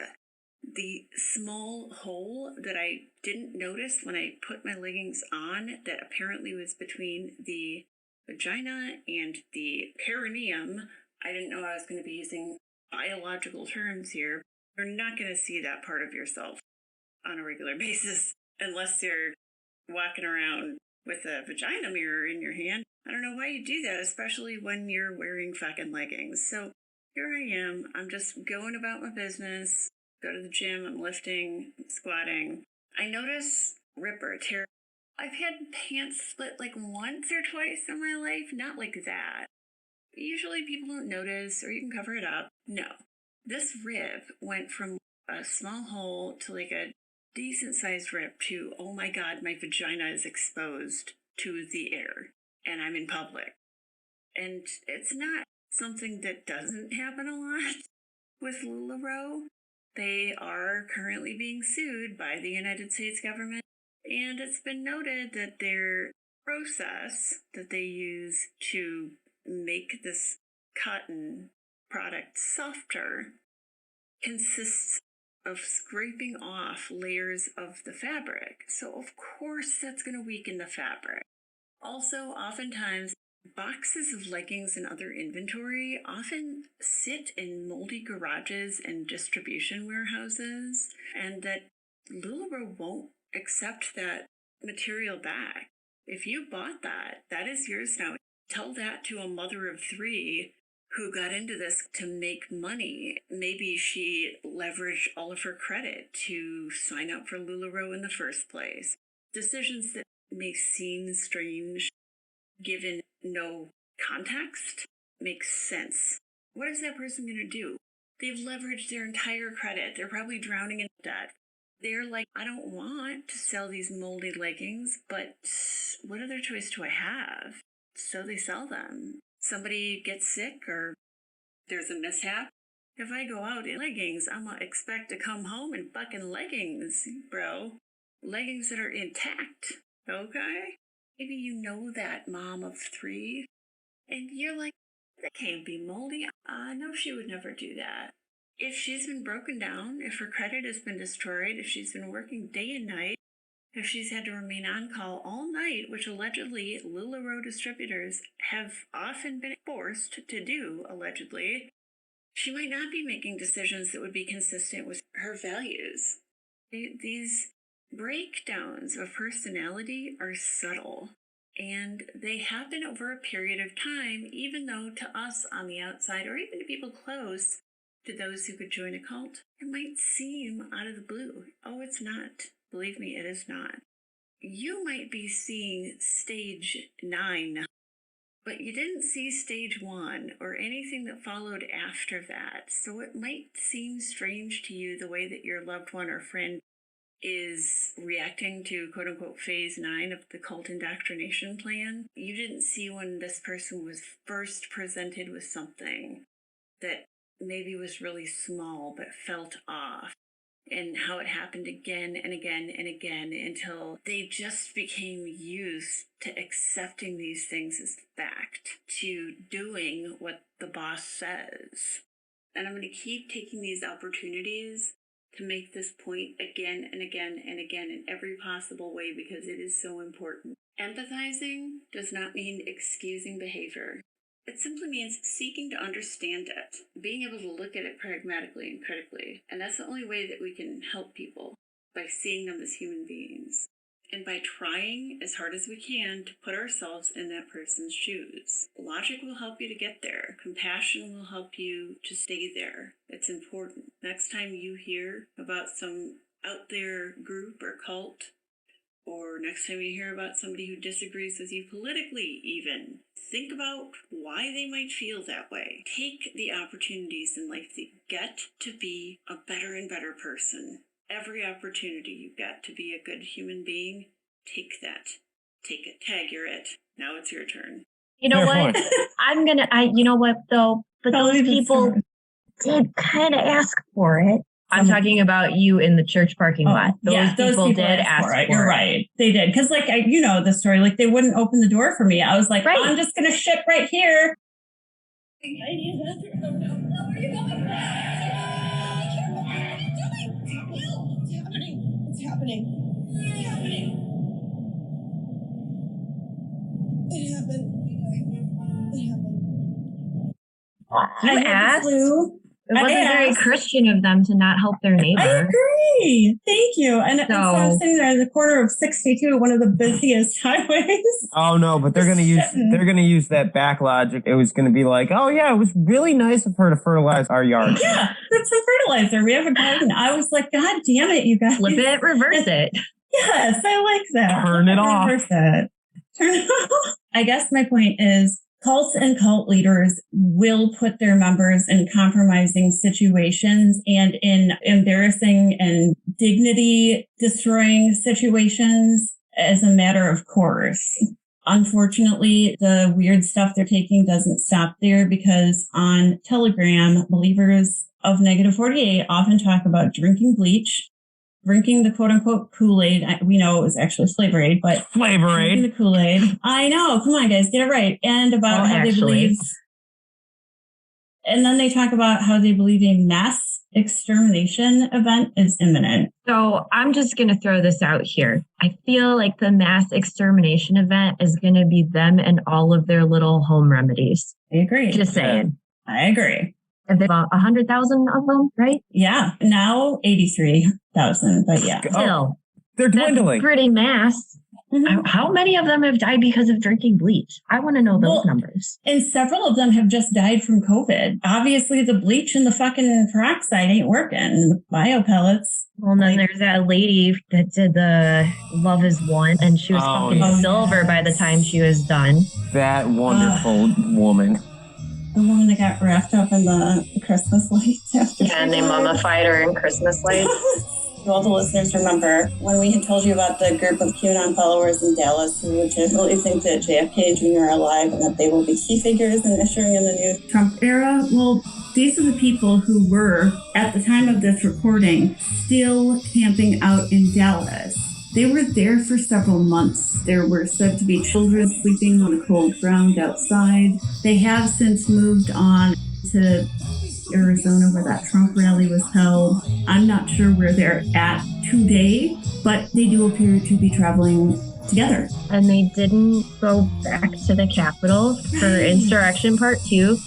S1: The small hole that I didn't notice when I put my leggings on that apparently was between the vagina and the perineum. I didn't know I was going to be using biological terms here. You're not going to see that part of yourself on a regular basis unless you're walking around with a vagina mirror in your hand. I don't know why you do that, especially when you're wearing fucking leggings. So here I am. I'm just going about my business. Go to the gym, I'm lifting, squatting. I notice rip or tear. I've had pants split like once or twice in my life, not like that. Usually people don't notice or you can cover it up. No. This rip went from a small hole to like a decent sized rip to, oh my god, my vagina is exposed to the air and I'm in public. And it's not something that doesn't happen a lot with LuLaRoe. They are currently being sued by the United States government, and it's been noted that their process that they use to make this cotton product softer consists of scraping off layers of the fabric. So of course that's going to weaken the fabric. Also, oftentimes, boxes of leggings and other inventory often sit in moldy garages and distribution warehouses, and that LuLaRoe won't accept that material back. If you bought that, that is yours now. Tell that to a mother of 3 who got into this to make money. Maybe she leveraged all of her credit to sign up for LuLaRoe in the first place. Decisions that may seem strange given no context makes sense. What is that person going to do? They've leveraged their entire credit. They're probably drowning in debt. They're like, I don't want to sell these moldy leggings, but what other choice do I have? So they sell them. Somebody gets sick or there's a mishap. If I go out in leggings, I'm going to expect to come home in fucking leggings, bro. Leggings that are intact, okay? Maybe you know that mom of 3, and you're like, that can't be moldy. No, she would never do that. If she's been broken down, if her credit has been destroyed, if she's been working day and night, if she's had to remain on call all night, which allegedly LuLaRoe distributors have often been forced to do, allegedly, she might not be making decisions that would be consistent with her values. These breakdowns of personality are subtle, and they happen over a period of time, even though to us on the outside, or even to people close to those who could join a cult, it might seem out of the blue. Oh, it's not. Believe me, it is not. You might be seeing stage 9, but you didn't see stage 1 or anything that followed after that, so it might seem strange to you the way that your loved one or friend is reacting to quote-unquote phase 9 of the cult indoctrination plan. You didn't see when this person was first presented with something that maybe was really small but felt off, and how it happened again and again and again until they just became used to accepting these things as fact, to doing what the boss says. And I'm going to keep taking these opportunities to make this point again and again and again in every possible way because it is so important. Empathizing does not mean excusing behavior. It simply means seeking to understand it, being able to look at it pragmatically and critically. And that's the only way that we can help people, by seeing them as human beings. And by trying as hard as we can to put ourselves in that person's shoes. Logic will help you to get there. Compassion will help you to stay there. It's important. Next time you hear about some out there group or cult, or next time you hear about somebody who disagrees with you politically even, think about why they might feel that way. Take the opportunities in life that you get to be a better and better person. Every opportunity you get to be a good human being, take that. Take it. Tag, you're it. Now it's your turn.
S4: You know
S2: Fair
S4: what?
S2: point.
S4: You know what though? But
S3: Probably
S4: those people did kind of ask for it. I'm talking about you in the church parking lot. Those people did ask for it.
S3: You're right. They did. Because you know the story, they wouldn't open the door for me. I was like,
S4: Right.
S3: I'm just going to shit right here.
S7: I need a bathroom. No, where are you going? It's happening. It's happening. It happened.
S4: You asked. It wasn't very Christian of them to not help their neighbor.
S3: I agree. Thank you. And so I'm sitting there in the corner of 62, one of the busiest highways.
S2: Oh no, but they're gonna use that back logic. It was gonna be like, oh yeah, it was really nice of her to fertilize our yard.
S3: Yeah, that's some fertilizer. We have a garden. I was like, God damn it, you guys.
S4: Flip it, reverse it.
S3: Yes, I like that.
S2: Turn it off.
S3: Reverse it. Turn it off. I guess my point is, cults and cult leaders will put their members in compromising situations and in embarrassing and dignity-destroying situations as a matter of course. Unfortunately, the weird stuff they're taking doesn't stop there, because on Telegram, believers of Negative48 often talk about drinking bleach, drinking the quote-unquote Kool-Aid. We know it was actually Flavor Aid, but
S2: Flavor Aid.
S3: drinking the Kool-Aid. I know. Come on, guys. Get it right. And about how they believe... And then they talk about how they believe a mass extermination event is imminent.
S4: So I'm just going to throw this out here. I feel like the mass extermination event is going to be them and all of their little home remedies.
S3: I agree.
S4: Just saying.
S3: I agree.
S4: About 100,000 of them, right?
S3: Yeah. Now 83,000, but yeah.
S4: Still.
S2: They're dwindling.
S4: That's pretty mass.
S3: Mm-hmm.
S4: How many of them have died because of drinking bleach? I want to know those numbers.
S3: And several of them have just died from COVID. Obviously, the bleach and the fucking peroxide ain't working. The biopellets.
S4: Well, and then there's that lady that did the Love is One, and she was fucking silver by the time she was done.
S2: That wonderful woman.
S3: The woman that got wrapped up in the Christmas lights after.
S4: And they mummified her in Christmas lights.
S3: All the listeners remember when we had told you about the group of QAnon followers in Dallas who legitimately think that JFK and Jr. are alive and that they will be key figures in ushering in the new Trump era. Well, these are the people who were, at the time of this recording, still camping out in Dallas. They were there for several months. There were said to be children sleeping on the cold ground outside. They have since moved on to Arizona, where that Trump rally was held. I'm not sure where they're at today, but they do appear to be traveling together.
S4: And they didn't go back to the Capitol for Insurrection Part 2.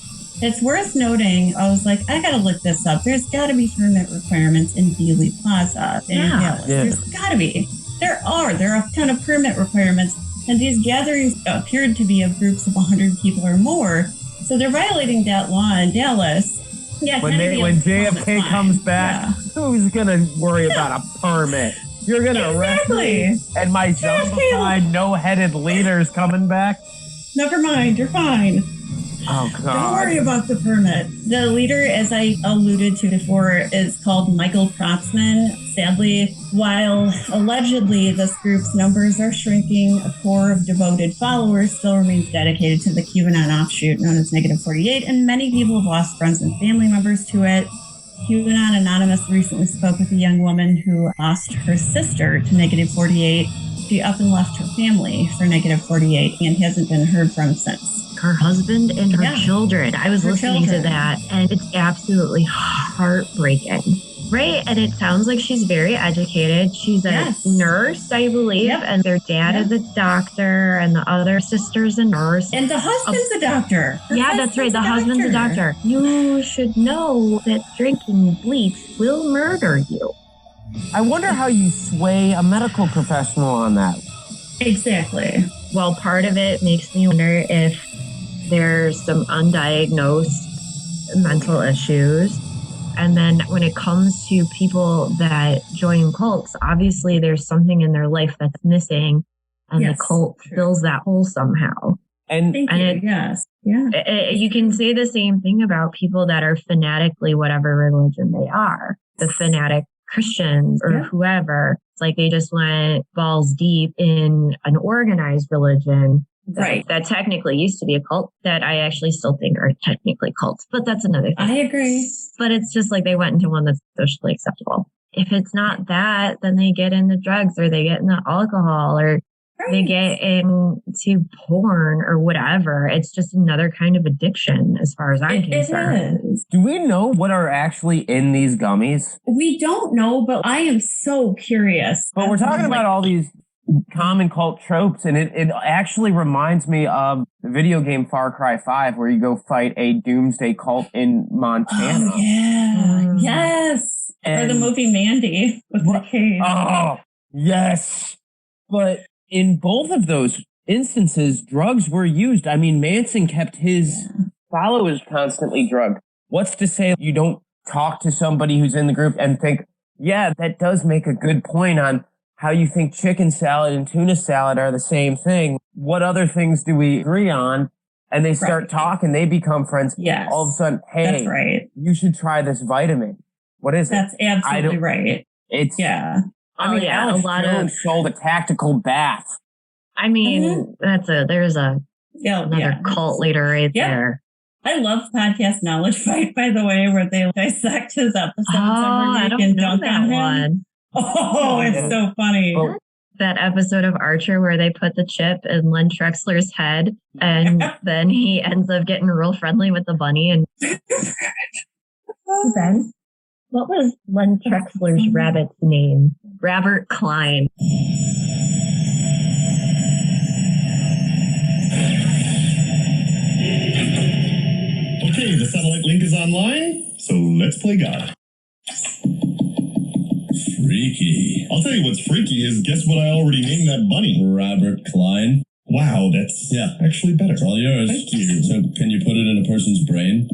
S3: It's worth noting, I was like, I gotta look this up. There's gotta be permit requirements in Dealey Plaza in Dallas. There's gotta be. There are a ton of permit requirements, and these gatherings appeared to be of groups of 100 people or more. So they're violating that law in Dallas. Yeah,
S2: when JFK comes back, who's gonna worry about a permit? You're gonna arrest me, and my zombified, no-headed leader's coming back.
S3: Never mind, you're fine.
S2: Oh God!
S3: Don't worry about the permit. The leader, as I alluded to before, is called Michael Protzman. Sadly, while allegedly this group's numbers are shrinking, a core of devoted followers still remains dedicated to the QAnon offshoot known as Negative48, and many people have lost friends and family members to it. QAnon Anonymous recently spoke with a young woman who lost her sister to Negative48. She up and left her family for Negative48 and hasn't been heard from since.
S4: Her husband and her children. I was listening to that, and it's absolutely heartbreaking. Right. And it sounds like she's very educated. She's a nurse, I believe.
S3: Yep.
S4: And their dad is a doctor and the other sister's a nurse.
S3: And the husband's a doctor.
S4: Yeah, that's right. The husband's a doctor. You should know that drinking bleach will murder you.
S2: I wonder how you sway a medical professional on that.
S3: Exactly.
S4: Well, part of it makes me wonder if there's some undiagnosed mental issues. And then when it comes to people that join cults, obviously there's something in their life that's missing, and the cult fills that hole somehow.
S2: And
S4: you can say the same thing about people that are fanatically whatever religion they are, the fanatic Christians or whoever. It's like they just went balls deep in an organized religion. That technically used to be a cult that I actually still think are technically cults, but that's another thing.
S3: I agree.
S4: But it's just like they went into one that's socially acceptable. If it's not that, then they get into drugs or they get into alcohol or they get into porn or whatever. It's just another kind of addiction as far as I'm concerned.
S3: It is.
S2: Do we know what are actually in these gummies?
S3: We don't know, but I am so curious.
S2: But we're talking about all these common cult tropes, and it actually reminds me of the video game Far Cry 5, where you go fight a doomsday cult in Montana.
S3: Oh, yeah. Yes. Or the movie Mandy with the cave.
S2: Oh, yes. But in both of those instances, drugs were used. I mean, Manson kept his followers constantly drugged. What's to say you don't talk to somebody who's in the group and think, yeah, that does make a good point on how you think chicken salad and tuna salad are the same thing. What other things do we agree on? And they start talking, they become friends.
S3: Yes.
S2: All of a sudden, hey,
S3: that's right.
S2: You should try this vitamin. What is it?
S3: That's absolutely right.
S2: It's I mean, Alex Jones sold a tactical bath.
S4: I mean, there's another cult leader right there.
S3: I love podcast Knowledge Fight, by the way, where they dissect his episodes every week and dunk on him. Oh, it's so funny.
S2: Well,
S4: that episode of Archer where they put the chip in Len Trexler's head and then he ends up getting real friendly with the bunny. And Ben, what was Len Trexler's rabbit's name? Robert Klein.
S8: Okay, the satellite link is online, so let's play God. Freaky. I'll tell you what's freaky is, guess what I already named that bunny? Robert Klein. Wow, that's actually better. It's all yours. Thank you. So can you put it in a person's brain?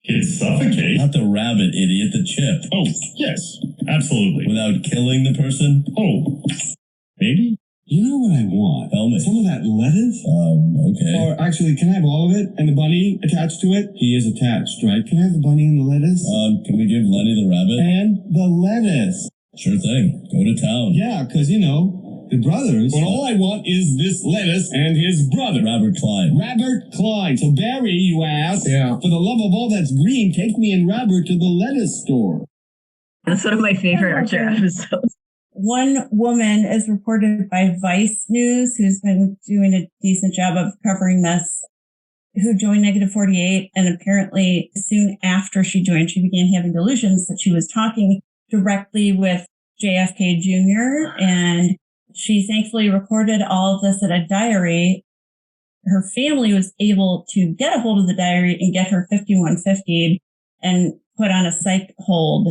S8: It'd suffocate. Not the rabbit, idiot, the chip. Oh, yes, absolutely. Without killing the person? Oh, maybe? You know what I want? Tell me. Some of that lettuce? Okay. Or actually, can I have all of it and the bunny attached to it? He is attached, right? Can I have the bunny and the lettuce? Can we give Lenny the rabbit? And the lettuce. Sure thing. Go to town. Yeah, because, the brothers. Well, all I want is this lettuce and his brother. Robert Klein. Robert Klein. So, Barry, you ask. Yeah. For the love of all that's green, take me and Robert to the lettuce store.
S4: That's one of my favorite Archer episodes.
S3: One woman is reported by Vice News, who's been doing a decent job of covering this, who joined Negative48. And apparently soon after she joined, she began having delusions that she was talking directly with JFK Jr. And she thankfully recorded all of this in a diary. Her family was able to get a hold of the diary and get her 5150'd and put on a psych hold,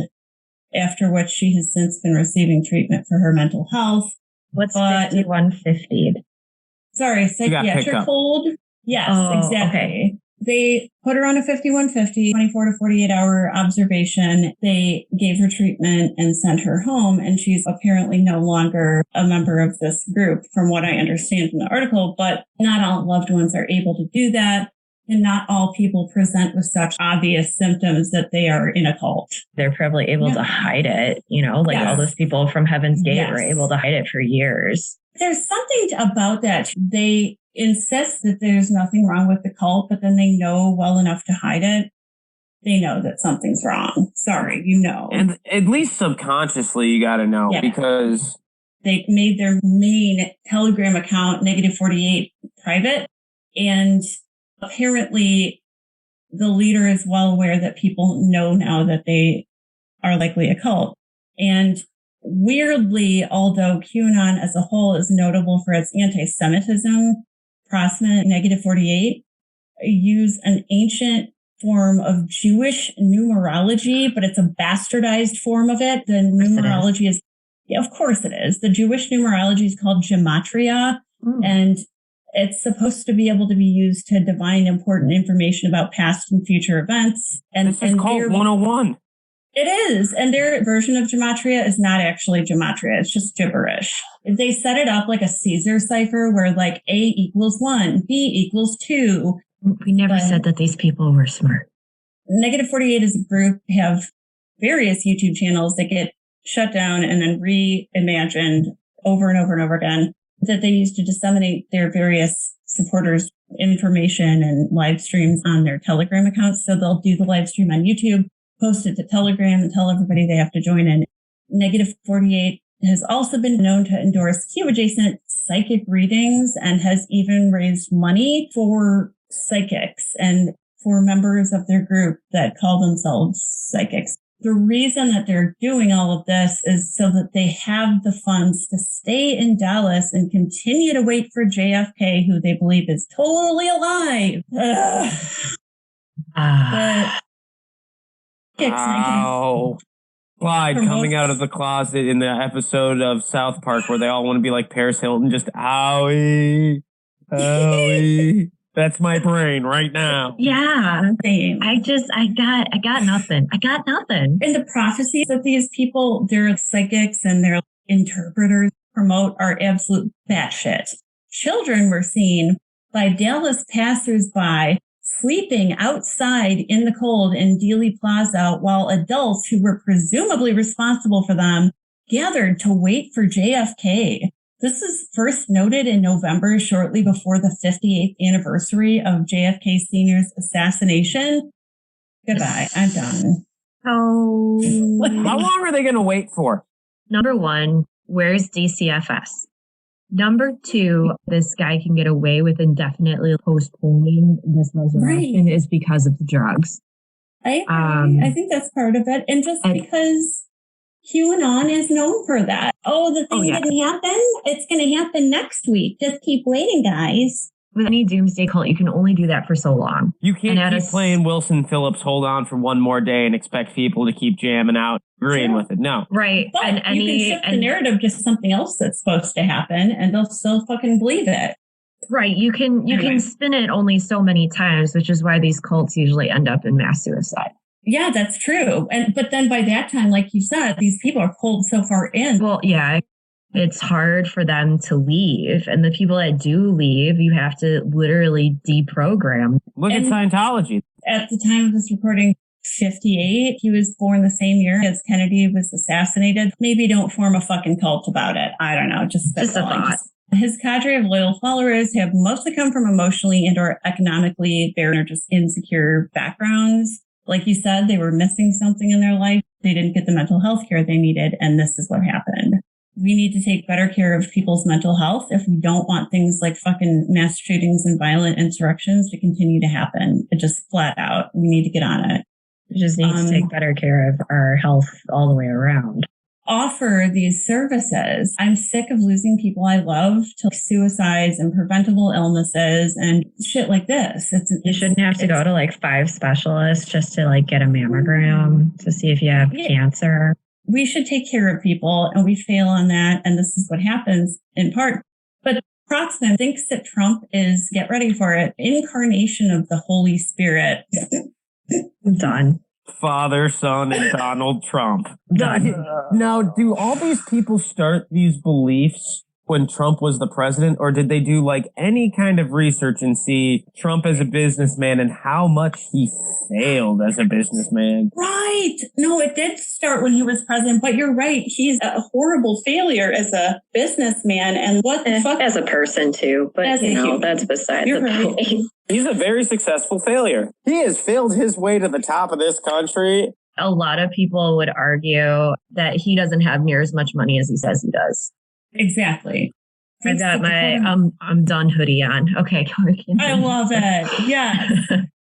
S3: after which she has since been receiving treatment for her mental health.
S4: What's 5150'd?
S3: Sorry, psychiatric hold. Yes, exactly. Okay. They put her on a 5150, 24 to 48 hour observation. They gave her treatment and sent her home. And she's apparently no longer a member of this group, from what I understand from the article. But not all loved ones are able to do that. And not all people present with such obvious symptoms that they are in a cult.
S4: They're probably able to hide it, all those people from Heaven's Gate were able to hide it for years.
S3: There's something about that. They insist that there's nothing wrong with the cult, but then they know well enough to hide it. They know that something's wrong. Sorry,
S2: And at least subconsciously, you got to know because
S3: they made their main Telegram account, Negative48, private. And apparently the leader is well aware that people know now that they are likely a cult. And weirdly, although QAnon as a whole is notable for its anti-Semitism, Protzman, Negative48 use an ancient form of Jewish numerology, but it's a bastardized form of it. The numerology is, yeah, of course it is. The Jewish numerology is called gematria, and it's supposed to be able to be used to divine important information about past and future events. And
S2: this is called 101.
S3: It is. And their version of gematria is not actually gematria. It's just gibberish. They set it up like a Caesar cipher where like A equals 1, B equals 2.
S4: We never said that these people were smart.
S3: Negative48 as a group have various YouTube channels that get shut down and then reimagined over and over and over again that they use to disseminate their various supporters' information and live streams on their Telegram accounts. So they'll do the live stream on YouTube, post it to Telegram, and tell everybody they have to join in. Negative48 has also been known to endorse Q-adjacent psychic readings and has even raised money for psychics and for members of their group that call themselves psychics. The reason that they're doing all of this is so that they have the funds to stay in Dallas and continue to wait for JFK, who they believe is totally alive.
S2: Wow. Clyde coming out of the closet in the episode of South Park where they all want to be like Paris Hilton, just owie, owie. That's my brain right now.
S4: Yeah.
S3: Same.
S4: I got nothing. I got nothing.
S3: And the prophecies that these people, their psychics and their interpreters promote are absolute batshit. Children were seen by Dallas passersby sleeping outside in the cold in Dealey Plaza while adults who were presumably responsible for them gathered to wait for JFK. This is first noted in November, shortly before the 58th anniversary of JFK Sr.'s assassination. Goodbye. I'm done.
S4: Oh.
S2: How long are they going to wait for?
S4: Number one, where's DCFS? Number two, this guy can get away with indefinitely postponing this resurrection is because of the drugs.
S3: I think that's part of it. And just because QAnon is known for that. Oh, the thing didn't happen? It's going to happen next week. Just keep waiting, guys.
S4: With any doomsday cult, you can only do that for so long.
S2: You can't keep playing Wilson Phillips, hold on for one more day and expect people to keep jamming out, agreeing with it. No.
S4: Right.
S3: But you can shift the narrative to something else that's supposed to happen and they'll still fucking believe it.
S4: Right. You can spin it only so many times, which is why these cults usually end up in mass suicide.
S3: Yeah, that's true. But then by that time, like you said, these people are pulled so far in.
S4: Well, yeah, it's hard for them to leave. And the people that do leave, you have to literally deprogram.
S2: Look at Scientology.
S3: At the time of this recording, 58, he was born the same year as Kennedy was assassinated. Maybe don't form a fucking cult about it. I don't know. Just a thought. His cadre of loyal followers have mostly come from emotionally and or economically barren or just insecure backgrounds. Like you said, they were missing something in their life. They didn't get the mental health care they needed, and this is what happened. We need to take better care of people's mental health if we don't want things like fucking mass shootings and violent insurrections to continue to happen. It just flat out. We need to get on it.
S4: We just need to take better care of our health all the way around.
S3: Offer these services. I'm sick of losing people I love to suicides and preventable illnesses and shit like this.
S4: You shouldn't have to go to like 5 specialists just to like get a mammogram to see if you have cancer.
S3: We should take care of people and we fail on that. And this is what happens in part. But Protzman thinks that Trump is, get ready for it, incarnation of the Holy Spirit.
S4: Done.
S2: Father, Son, and Donald Trump.
S4: Done.
S2: Now, do all these people start these beliefs when Trump was the president, or did they do like any kind of research and see Trump as a businessman and how much he failed as a businessman?
S3: Right. No, it did start when he was president, but you're right. He's a horrible failure as a businessman. And what the fuck?
S4: As a person too, but that's beside the point.
S2: He's a very successful failure. He has failed his way to the top of this country.
S4: A lot of people would argue that he doesn't have near as much money as he says he does.
S3: Exactly.
S4: I got my I'm done hoodie on. Okay.
S3: I love it. Yeah.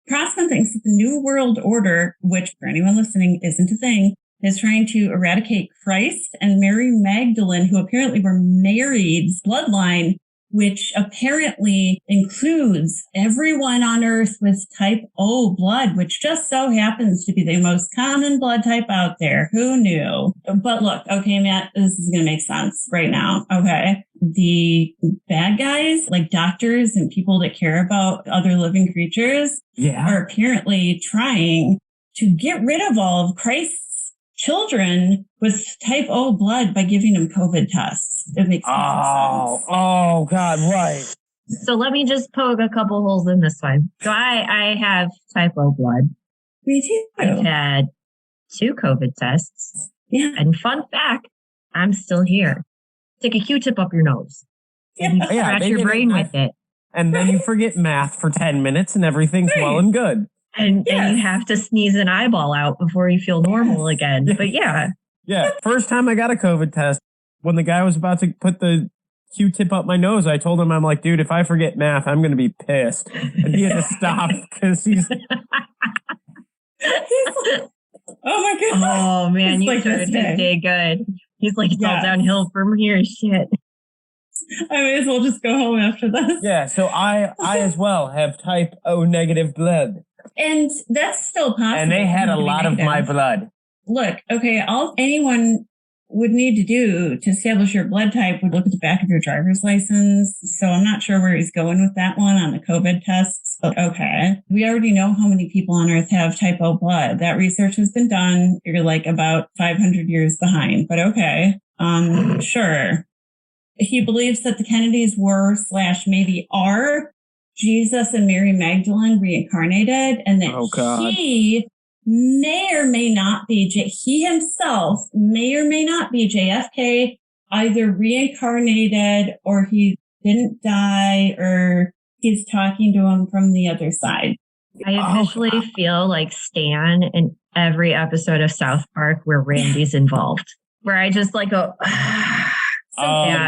S3: Protzman thinks that the New World Order, which for anyone listening isn't a thing, is trying to eradicate Christ and Mary Magdalene, who apparently were married, bloodline, which apparently includes everyone on earth with type O blood, which just so happens to be the most common blood type out there. Who knew? But look, okay, Matt, this is going to make sense right now. Okay. The bad guys, like doctors and people that care about other living creatures, are apparently trying to get rid of all of Christ's children with type O blood by giving them COVID tests. It makes sense.
S2: Oh, God, right.
S4: So let me just poke a couple holes in this one. So I have type O blood.
S3: Me too.
S4: I've had 2 COVID tests.
S3: Yeah.
S4: And fun fact, I'm still here. Take a Q-tip up your nose. And you scratch your brain with it.
S2: And then you forget math for 10 minutes and everything's well and good.
S4: And you have to sneeze an eyeball out before you feel normal again. But yeah.
S2: Yeah. First time I got a COVID test, when the guy was about to put the Q-tip up my nose, I told him, I'm like, dude, if I forget math, I'm going to be pissed. And he had to stop because he's...
S3: Oh my God.
S4: Oh man, you
S3: like
S4: started his day good. He's like, it's all downhill from here. Shit.
S3: I may as well just go home after this.
S2: Yeah, so I as well have type O negative blood.
S3: And that's still possible.
S2: And they had a lot of my blood.
S3: Look, okay, all anyone would need to do to establish your blood type would look at the back of your driver's license. So I'm not sure where he's going with that one on the COVID tests, but okay. We already know how many people on Earth have type O blood. That research has been done. You're like about 500 years behind, but okay. Sure. He believes that the Kennedys were / maybe are Jesus and Mary Magdalene reincarnated, and that he may or may not be, he himself may or may not be JFK, either reincarnated or he didn't die or he's talking to him from the other side.
S4: I officially feel like Stan in every episode of South Park where Randy's involved, where I just like go,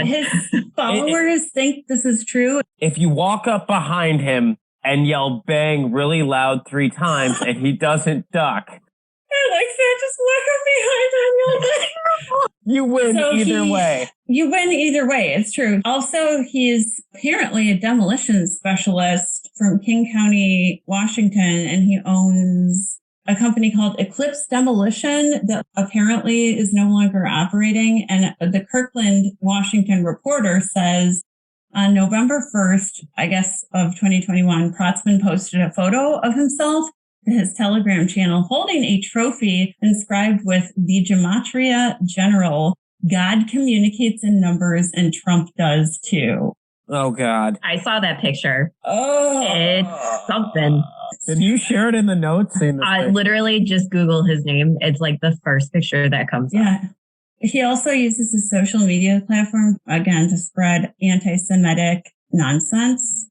S3: his followers think this is true.
S2: If you walk up behind him and yell bang really loud 3 times and he doesn't duck,
S3: just walk up behind him, yell bang.
S2: You win either way.
S3: You win either way. It's true. Also, he's apparently a demolition specialist from King County, Washington, and he owns a company called Eclipse Demolition that apparently is no longer operating. And the Kirkland, Washington Reporter says on November 1st, I guess, of 2021, Protzman posted a photo of himself to his Telegram channel holding a trophy inscribed with the Gematria General, God communicates in numbers and Trump does too.
S2: Oh, God.
S4: I saw that picture.
S3: Oh.
S4: It's something.
S2: Did you share it in the notes?
S4: I literally just Google his name. It's like the first picture that comes up.
S3: He also uses his social media platform, again, to spread anti-Semitic nonsense.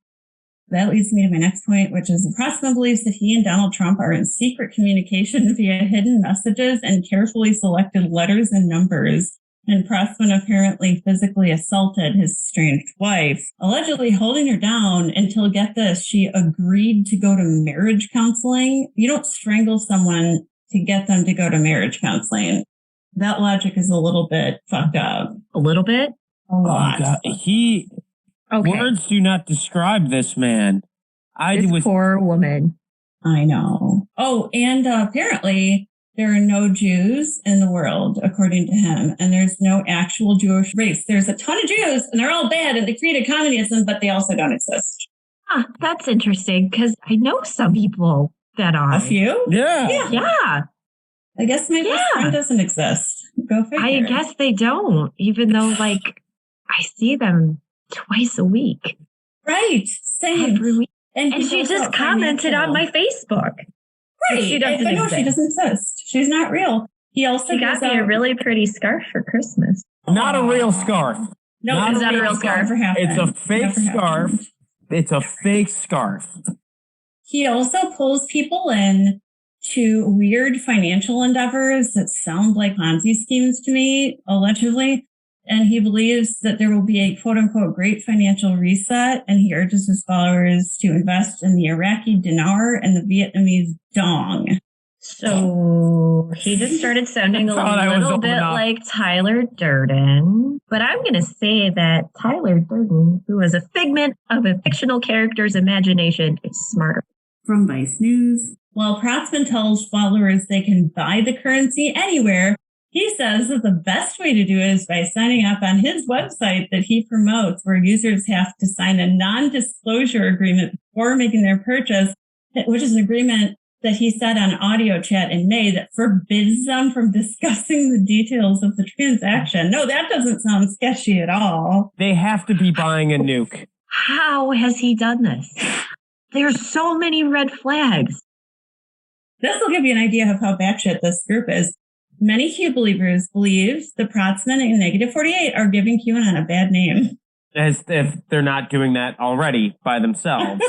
S3: That leads me to my next point, which is Protzman believes that he and Donald Trump are in secret communication via hidden messages and carefully selected letters and numbers. And Protzman apparently physically assaulted his estranged wife, allegedly holding her down until, get this, she agreed to go to marriage counseling. You don't strangle someone to get them to go to marriage counseling. That logic is a little bit fucked up.
S4: A little bit?
S3: A lot.
S2: Words do not describe this man.
S4: This poor woman.
S3: I know. Oh, and apparently there are no Jews in the world, according to him, and there's no actual Jewish race. There's a ton of Jews, and they're all bad, and they created communism, but they also don't exist.
S4: That's interesting, because I know some people that are.
S3: A few?
S4: Yeah.
S3: I guess my best friend doesn't exist. Go figure.
S4: I guess they don't, even though, like, I see them twice a week.
S3: Right. Same.
S4: Every week. And she just commented on my Facebook.
S3: Right.
S4: She doesn't exist.
S3: She doesn't exist. She's not real. He
S4: got me a really pretty scarf for Christmas.
S2: Not a real scarf.
S3: No, it's not a real scarf.
S2: It's a fake scarf. It's a fake scarf.
S3: He also pulls people in to weird financial endeavors that sound like Ponzi schemes to me, allegedly. And he believes that there will be a quote-unquote great financial reset, and he urges his followers to invest in the Iraqi dinar and the Vietnamese dong.
S4: So he just started sounding a little bit like Tyler Durden. But I'm going to say that Tyler Durden, who is a figment of a fictional character's imagination, is smarter.
S3: From Vice News. While Protzman tells followers they can buy the currency anywhere, he says that the best way to do it is by signing up on his website that he promotes, where users have to sign a non-disclosure agreement before making their purchase, which is an agreement that he said on audio chat in May that forbids them from discussing the details of the transaction. No, that doesn't sound sketchy at all.
S2: They have to be buying a nuke.
S4: How has he done this? There's so many red flags.
S3: This will give you an idea of how batshit this group is. Many Q believers believe that Protzman and Negative48 are giving QAnon a bad name.
S2: As if they're not doing that already by themselves.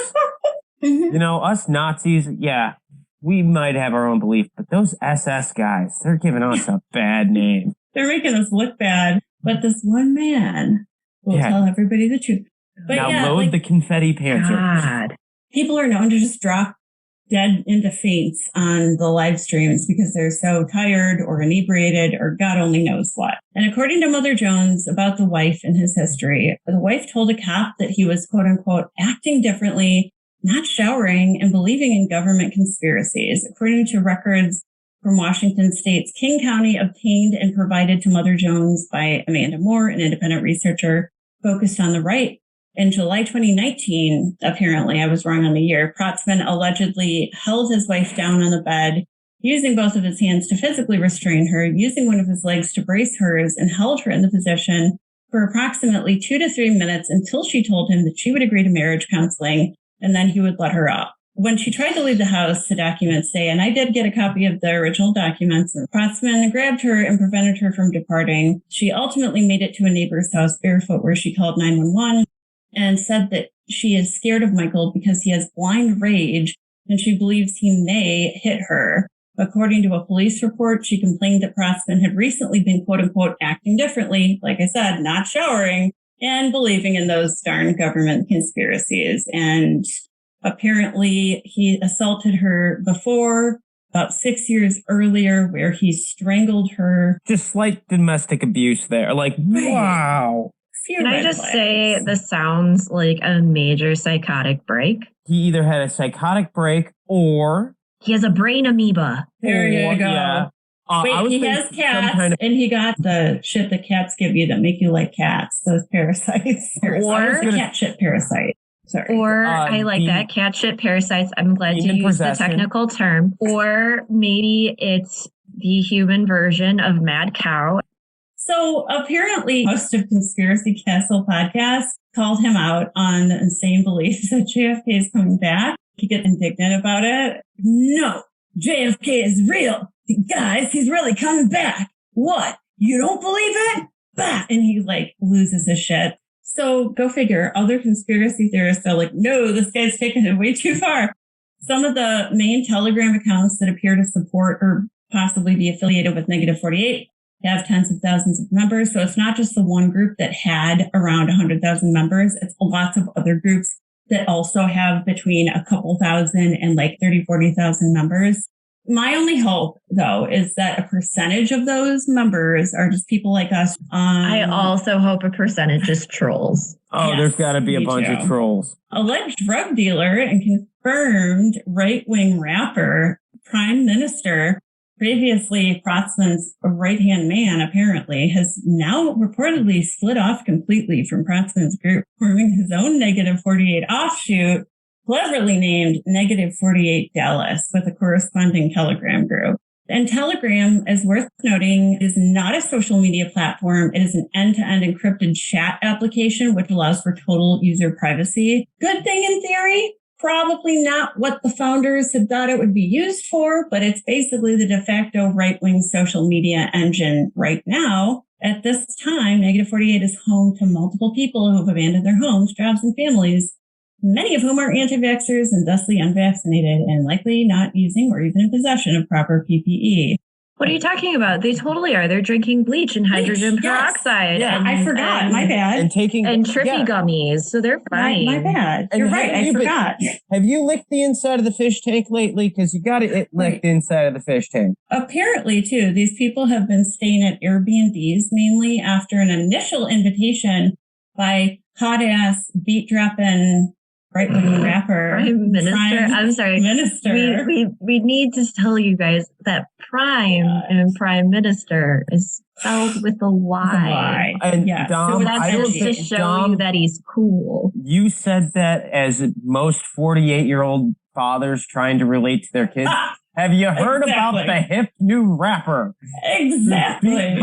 S2: You know, us Nazis, yeah, we might have our own belief, but those SS guys, they're giving us a bad name.
S3: They're making us look bad, but this one man will tell everybody the truth. But
S2: now load the confetti panther.
S4: God.
S3: People are known to just drop dead into faints on the live streams because they're so tired or inebriated or God only knows what. And according to Mother Jones about the wife and his history, the wife told a cop that he was, quote unquote, acting differently, not showering, and believing in government conspiracies. According to records from Washington State's King County obtained and provided to Mother Jones by Amanda Moore, an independent researcher focused on the right. In July 2019, apparently, I was wrong on the year, Protzman allegedly held his wife down on the bed, using both of his hands to physically restrain her, using one of his legs to brace hers, and held her in the position for approximately 2 to 3 minutes until she told him that she would agree to marriage counseling, and then he would let her up. When she tried to leave the house, the documents say, and I did get a copy of the original documents, and Protzman grabbed her and prevented her from departing. She ultimately made it to a neighbor's house barefoot, where she called 911 and said that she is scared of Michael because he has blind rage and she believes he may hit her. According to a police report, she complained that Protzman had recently been, quote unquote, acting differently, like I said, not showering, and believing in those darn government conspiracies. And apparently he assaulted her before, about 6 years earlier, where he strangled her.
S2: Just like domestic abuse there. Like, wow.
S4: Can I just say this sounds like a major psychotic break?
S2: He either had a psychotic break or
S4: he has a brain amoeba.
S3: There you go.
S2: Yeah.
S3: Wait, he has cats, and he got the shit that cats give you that make you like cats, those parasites. Or the cat shit parasite. Sorry.
S4: Or I like that, cat shit parasites. I'm glad you used the technical term. Or maybe it's the human version of mad cow.
S3: So apparently, host of Conspiracy Castle podcast called him out on the insane beliefs that JFK is coming back. He gets indignant about it. No, JFK is real. Guys, he's really coming back. What? You don't believe it? Bah! And he loses his shit. So go figure. Other conspiracy theorists are like, no, this guy's taking it way too far. Some of the main Telegram accounts that appear to support or possibly be affiliated with Negative48 have tens of thousands of members. So it's not just the one group that had around 100,000 members. It's lots of other groups that also have between a couple thousand and 30, 40,000 members. My only hope, though, is that a percentage of those members are just people like us.
S4: I also hope a percentage is trolls.
S2: Oh, yes, there's got to be a bunch of trolls.
S3: Alleged drug dealer and confirmed right-wing rapper, Prime Minister, previously Protzman's right-hand man, apparently, has now reportedly split off completely from Protzman's group, forming his own Negative48 offshoot, cleverly named Negative48 Dallas, with a corresponding Telegram group. And Telegram, is worth noting, is not a social media platform. It is an end-to-end encrypted chat application, which allows for total user privacy. Good thing in theory. Probably not what the founders had thought it would be used for, but it's basically the de facto right-wing social media engine right now. At this time, Negative48 is home to multiple people who have abandoned their homes, jobs, and families, many of whom are anti-vaxxers and thusly unvaccinated and likely not using or even in possession of proper PPE.
S4: What are you talking about? They totally are. They're drinking bleach and hydrogen peroxide.
S3: Yeah, I forgot. My bad.
S2: And taking
S4: trippy gummies, so they're fine.
S3: My bad. You're right. I forgot.
S2: Have you licked the inside of the fish tank lately? Because you got it licked inside of the fish tank.
S3: Apparently, too, these people have been staying at Airbnbs mainly after an initial invitation by hot-ass, beat-dropping right-wing rapper.
S4: Prime Minister. We need to tell you guys that Prime and Prime Minister is spelled with a Y.
S2: And Dom,
S4: so that's just to show you that he's cool.
S2: You said that as most 48-year-old fathers trying to relate to their kids. Have you heard about the hip new rapper?
S3: Exactly.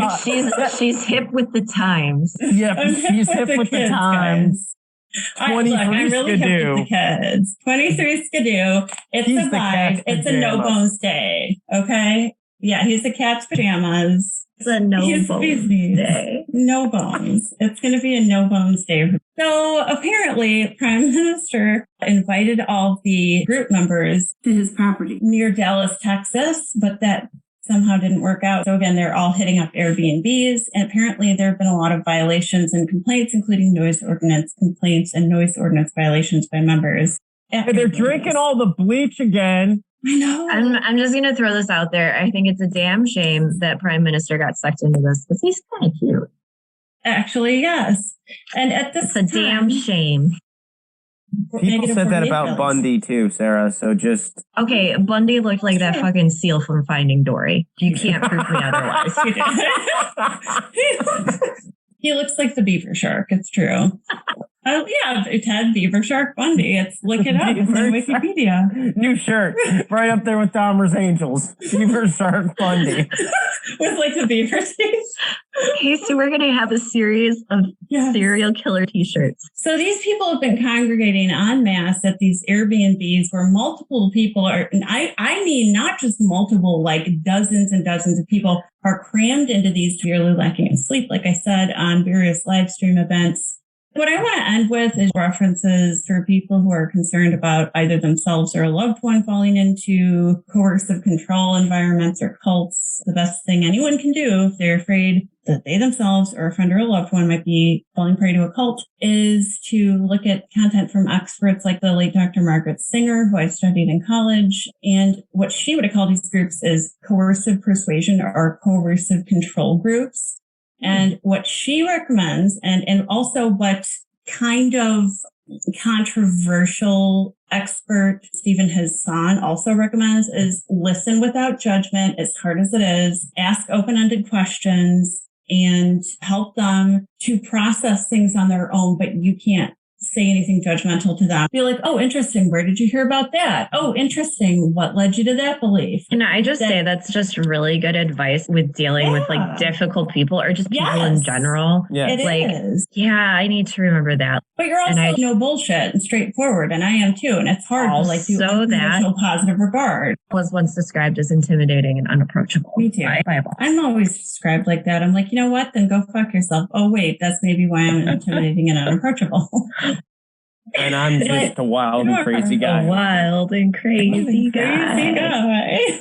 S4: She's hip with the times.
S2: Yeah, she's hip with the times. 23
S3: I'm really hip with the kids. 23 Skidoo. It's a vibe. It's a no bones day. Okay? Yeah, he's a cat's pajamas.
S4: It's a no bones day.
S3: No bones. It's going to be a no bones day. So apparently, Prime Minister invited all the group members to his property near Dallas, Texas, but that somehow didn't work out. So again, they're all hitting up Airbnbs. And apparently there have been a lot of violations and complaints, including noise ordinance complaints and noise ordinance violations by members.
S2: They're drinking all the bleach again.
S3: I know.
S4: I'm just going to throw this out there. I think it's a damn shame that Prime Minister got sucked into this because he's kind of cute.
S3: Actually, yes. And at this
S4: It's a damn shame.
S2: People said that about Bundy too, Sarah. So just
S4: okay. Bundy looked like that fucking seal from Finding Dory. You can't prove me otherwise.
S3: He looks like the beaver shark. It's true. Yeah, Ted Beaver Shark Bundy. Look it up. It's on Wikipedia.
S2: New shirt, right up there with Dahmer's Angels. Beaver Shark Bundy.
S3: With like the beaver teeth.
S4: Okay, so we're going to have a series of serial killer t-shirts.
S3: So these people have been congregating en masse at these Airbnbs where multiple people are, and I mean not just multiple, like dozens and dozens of people are crammed into these, severely lacking in sleep, like I said, on various live stream events. What I want to end with is references for people who are concerned about either themselves or a loved one falling into coercive control environments or cults. The best thing anyone can do if they're afraid that they themselves or a friend or a loved one might be falling prey to a cult is to look at content from experts like the late Dr. Margaret Singer, who I studied in college. And what she would have called these groups is coercive persuasion or coercive control groups. And what she recommends, and also what kind of controversial expert Stephen Hassan also recommends, is listen without judgment, as hard as it is, ask open-ended questions, and help them to process things on their own, but you can't say anything judgmental to them. Be like, oh, interesting. Where did you hear about that? Oh, interesting. What led you to that belief?
S4: Can I just say that's just really good advice with dealing with like difficult people or just people in general.
S2: Yeah.
S3: It is.
S4: Yeah, I need to remember that.
S3: But you're also no bullshit and straightforward, and I am too. And it's hard to like do unconditional positive regard.
S4: Was once described as intimidating and unapproachable.
S3: Me too. I'm always described like that. I'm like, you know what? Then go fuck yourself. Oh wait, that's maybe why I'm intimidating and unapproachable.
S2: And I'm just a wild and crazy guy.
S4: A wild and crazy
S3: guy.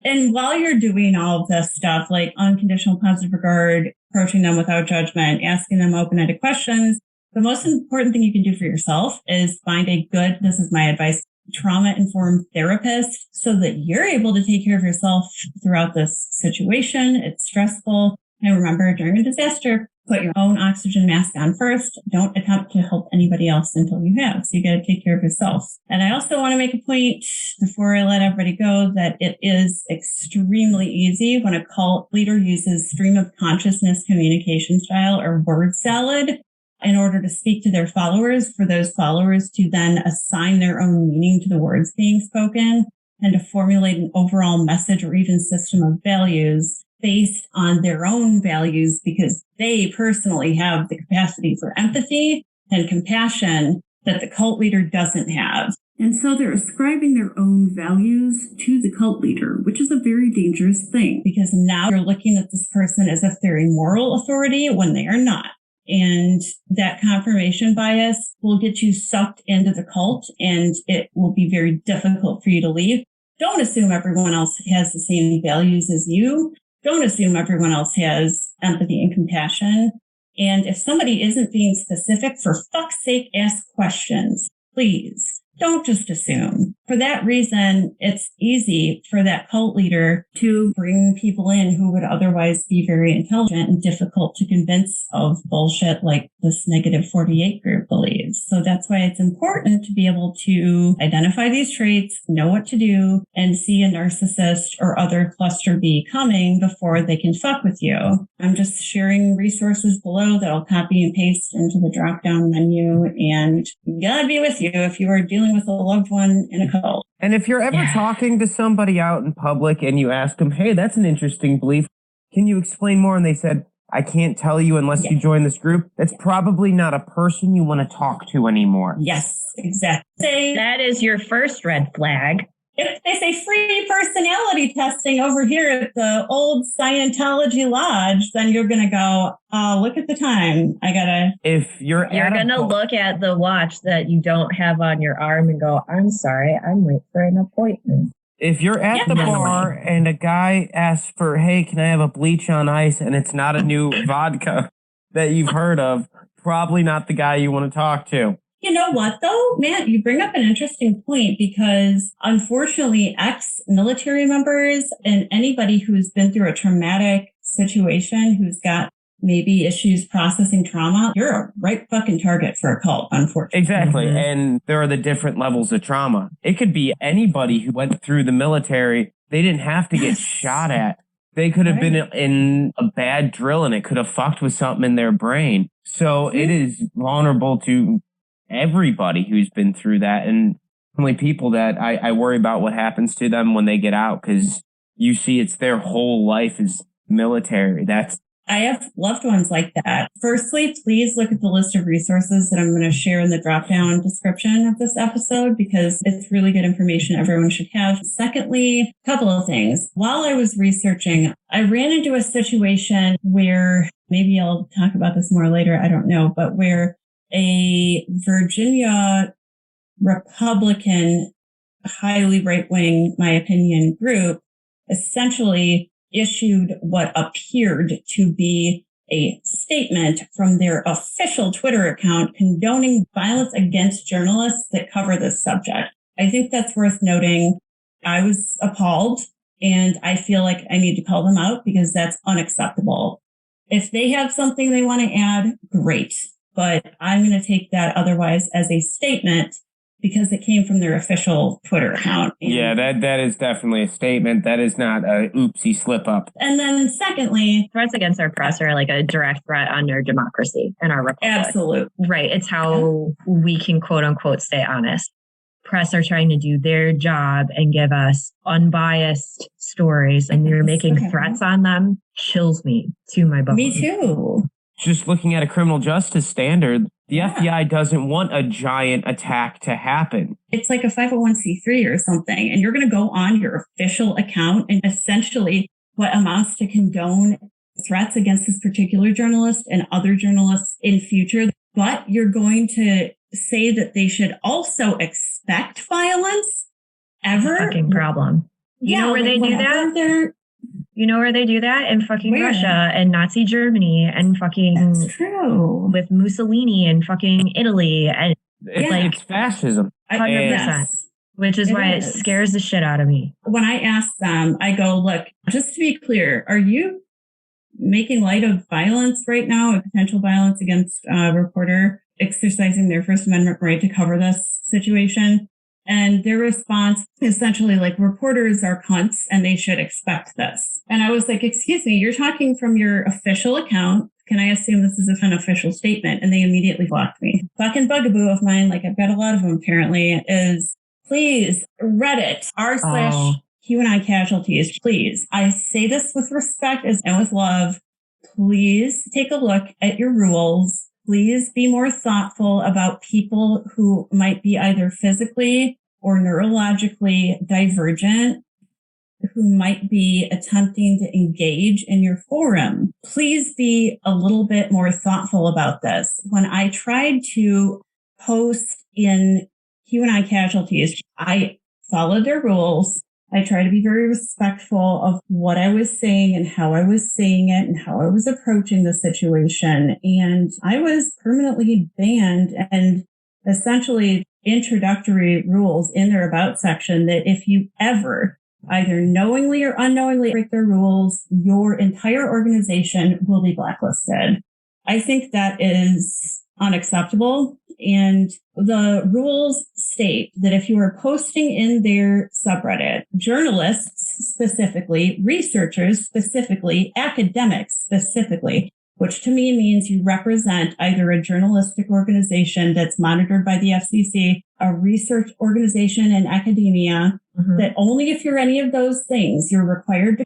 S3: And while you're doing all of this stuff, like unconditional positive regard, approaching them without judgment, asking them open-ended questions, the most important thing you can do for yourself is find a good, this is my advice, trauma-informed therapist so that you're able to take care of yourself throughout this situation. It's stressful. And remember, during a disaster, put your own oxygen mask on first. Don't attempt to help anybody else until you have. So you got to take care of yourself. And I also want to make a point before I let everybody go that it is extremely easy when a cult leader uses stream of consciousness communication style or word salad in order to speak to their followers, for those followers to then assign their own meaning to the words being spoken and to formulate an overall message or even system of values based on their own values, because they personally have the capacity for empathy and compassion that the cult leader doesn't have. And so they're ascribing their own values to the cult leader, which is a very dangerous thing, because now you're looking at this person as if they're a moral authority when they are not. And that confirmation bias will get you sucked into the cult, and it will be very difficult for you to leave. Don't assume everyone else has the same values as you. Don't assume everyone else has empathy and compassion. And if somebody isn't being specific, for fuck's sake, ask questions, please. Don't just assume. For that reason, it's easy for that cult leader to bring people in who would otherwise be very intelligent and difficult to convince of bullshit like this Negative48 group believes. So that's why it's important to be able to identify these traits, know what to do, and see a narcissist or other cluster B coming before they can fuck with you. I'm just sharing resources below that I'll copy and paste into the drop-down menu, and God be with you if you are dealing with a loved one in a cult.
S2: And if you're ever talking to somebody out in public and you ask them, hey, that's an interesting belief, can you explain more? And they said, I can't tell you unless you join this group. That's probably not a person you want to talk to anymore.
S3: Yes, exactly.
S4: That is your first red flag.
S3: If they say free personality testing over here at the old Scientology Lodge, then you're going to go, look at the time.
S4: You're going to look at the watch that you don't have on your arm and go, I'm sorry, I'm late for an appointment.
S2: If you're at the bar and a guy asks for, hey, can I have a bleach on ice? And it's not a new vodka that you've heard of, probably not the guy you want to talk to.
S3: You know what, though, Matt, you bring up an interesting point because unfortunately, ex-military members and anybody who's been through a traumatic situation, who's got maybe issues processing trauma, you're a right fucking target for a cult, unfortunately.
S2: Exactly. And there are the different levels of trauma. It could be anybody who went through the military. They didn't have to get shot at. They could have been in a bad drill and it could have fucked with something in their brain. So it is vulnerable to everybody who's been through that, and only people that I worry about what happens to them when they get out, because you see it's their whole life is military.
S3: I have loved ones like that. Firstly, please look at the list of resources that I'm going to share in the drop-down description of this episode, because it's really good information everyone should have. Secondly, a couple of things. While I was researching, I ran into a situation where, maybe I'll talk about this more later, I don't know, but where a Virginia Republican, highly right-wing, my opinion, group essentially issued what appeared to be a statement from their official Twitter account condoning violence against journalists that cover this subject. I think that's worth noting. I was appalled, and I feel like I need to call them out because that's unacceptable. If they have something they want to add, great. But I'm going to take that otherwise as a statement because it came from their official Twitter account.
S2: Yeah, that is definitely a statement. That is not a oopsie slip up.
S3: And then secondly,
S4: threats against our press are like a direct threat on our democracy and our republic.
S3: Absolutely.
S4: Right. It's how we can quote unquote stay honest. Press are trying to do their job and give us unbiased stories, and you're making threats on them. Chills me to my bones.
S3: Me too.
S2: Just looking at a criminal justice standard, the FBI doesn't want a giant attack to happen.
S3: It's like a 501c3 or something, and you're going to go on your official account and essentially what amounts to condone threats against this particular journalist and other journalists in future. But you're going to say that they should also expect violence ever?
S4: Fucking problem. You know where they do that? You know where they do that? In fucking Russia and Nazi Germany and fucking...
S3: That's true.
S4: With Mussolini and fucking Italy. And
S2: it's fascism.
S4: 100%. Which is why it scares the shit out of me.
S3: When I ask them, I go, look, just to be clear, are you making light of violence right now, a potential violence against a reporter exercising their First Amendment right to cover this situation? And their response essentially like, reporters are cunts and they should expect this. And I was like, excuse me, you're talking from your official account. Can I assume this is an official statement? And they immediately blocked me. Fucking bugaboo of mine, like I've got a lot of them apparently, is please Reddit r/QAnon casualties, please. I say this with respect and with love. Please take a look at your rules. Please be more thoughtful about people who might be either physically or neurologically divergent, who might be attempting to engage in your forum. Please be a little bit more thoughtful about this. When I tried to post in QAnon casualties, I followed their rules. I try to be very respectful of what I was saying and how I was saying it and how I was approaching the situation. And I was permanently banned, and essentially introductory rules in their about section that if you ever either knowingly or unknowingly break their rules, your entire organization will be blacklisted. I think that is unacceptable. And the rules state that if you are posting in their subreddit, journalists specifically, researchers specifically, academics specifically, which to me means you represent either a journalistic organization that's monitored by the FCC, a research organization in academia, that only if you're any of those things, you're required to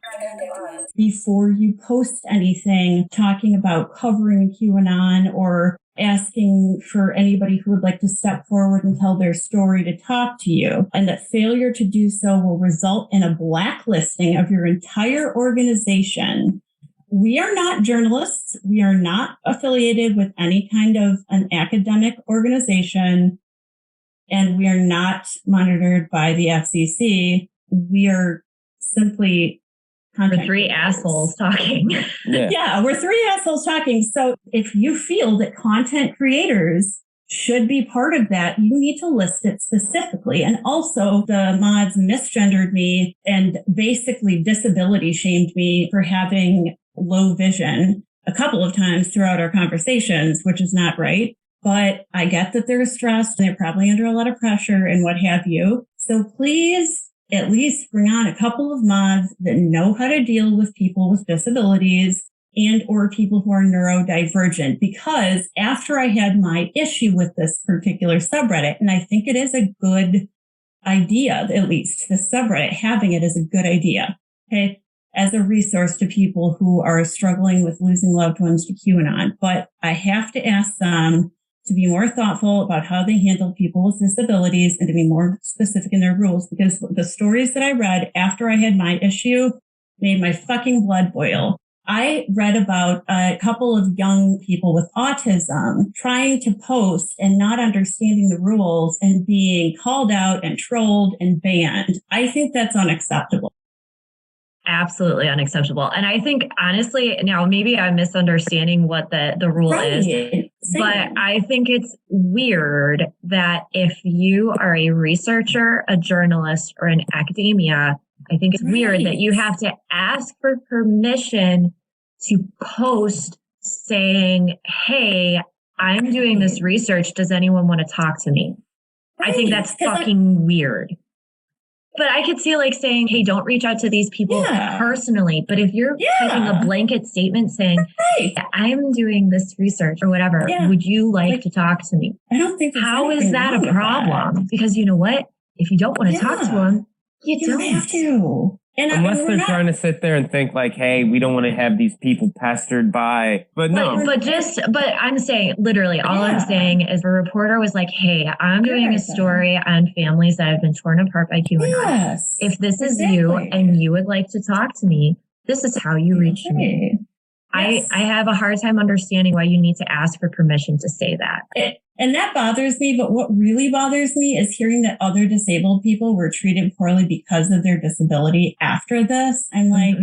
S3: before you post anything talking about covering QAnon or asking for anybody who would like to step forward and tell their story to talk to you. And that failure to do so will result in a blacklisting of your entire organization. We are not journalists. We are not affiliated with any kind of an academic organization, and we are not monitored by the FCC. We are simply
S4: we're three assholes talking.
S3: Yeah, we're three assholes talking. So if you feel that content creators should be part of that, you need to list it specifically. And also the mods misgendered me and basically disability shamed me for having low vision a couple of times throughout our conversations, which is not right. But I get that they're stressed. They're probably under a lot of pressure and what have you. So please at least bring on a couple of mods that know how to deal with people with disabilities and or people who are neurodivergent. Because after I had my issue with this particular subreddit, and I think it is a good idea, at least the subreddit, having it is a good idea, okay, as a resource to people who are struggling with losing loved ones to QAnon. But I have to ask them to be more thoughtful about how they handle people with disabilities and to be more specific in their rules, because the stories that I read after I had my issue made my fucking blood boil. I read about a couple of young people with autism trying to post and not understanding the rules and being called out and trolled and banned. I think that's unacceptable.
S4: Absolutely unacceptable. And I think, honestly, now maybe I'm misunderstanding what the rule is, but I think it's weird that if you are a researcher, a journalist, or an academia, I think it's weird that you have to ask for permission to post saying, hey, I'm doing this research. Does anyone want to talk to me? I think that's fucking weird. But I could see like saying, hey, don't reach out to these people personally. But if you're typing a blanket statement saying, I'm doing this research or whatever, would you like to talk to me?
S3: I don't think
S4: how is that a problem? Because you know what? If you don't want to talk to them, you don't
S3: have to. And
S2: unless they're trying to sit there and think like, hey, we don't want to have these people pestered by, but no.
S4: But I'm saying, literally, all I'm saying is a reporter was like, hey, I'm doing a story on families that have been torn apart by QAnon.
S3: Yes,
S4: if this is you and you would like to talk to me, this is how you reach me. Yes. I have a hard time understanding why you need to ask for permission to say that.
S3: And that bothers me, but what really bothers me is hearing that other disabled people were treated poorly because of their disability after this. I'm like,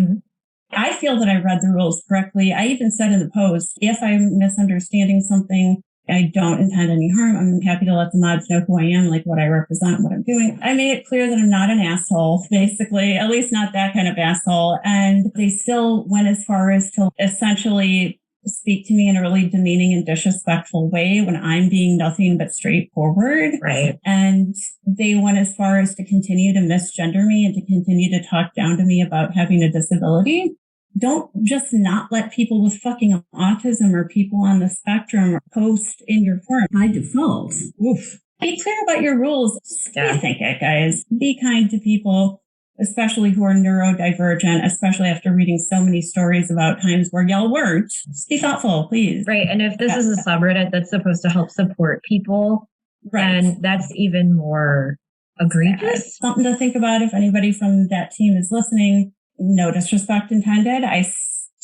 S3: I feel that I read the rules correctly. I even said in the post, if I'm misunderstanding something, I don't intend any harm. I'm happy to let the mods know who I am, like what I represent, what I'm doing. I made it clear that I'm not an asshole, basically, at least not that kind of asshole. And they still went as far as to essentially speak to me in a really demeaning and disrespectful way when I'm being nothing but straightforward.
S4: Right.
S3: And they went as far as to continue to misgender me and to continue to talk down to me about having a disability. Don't just not let people with fucking autism or people on the spectrum post in your forum by default. Oof. Be clear about your rules. Rethink it, guys. Be kind to people, especially who are neurodivergent, especially after reading so many stories about times where y'all weren't. Just be thoughtful, please.
S4: Right. And if this is a subreddit that's supposed to help support people, then that's even more egregious.
S3: Something to think about if anybody from that team is listening. No disrespect intended. I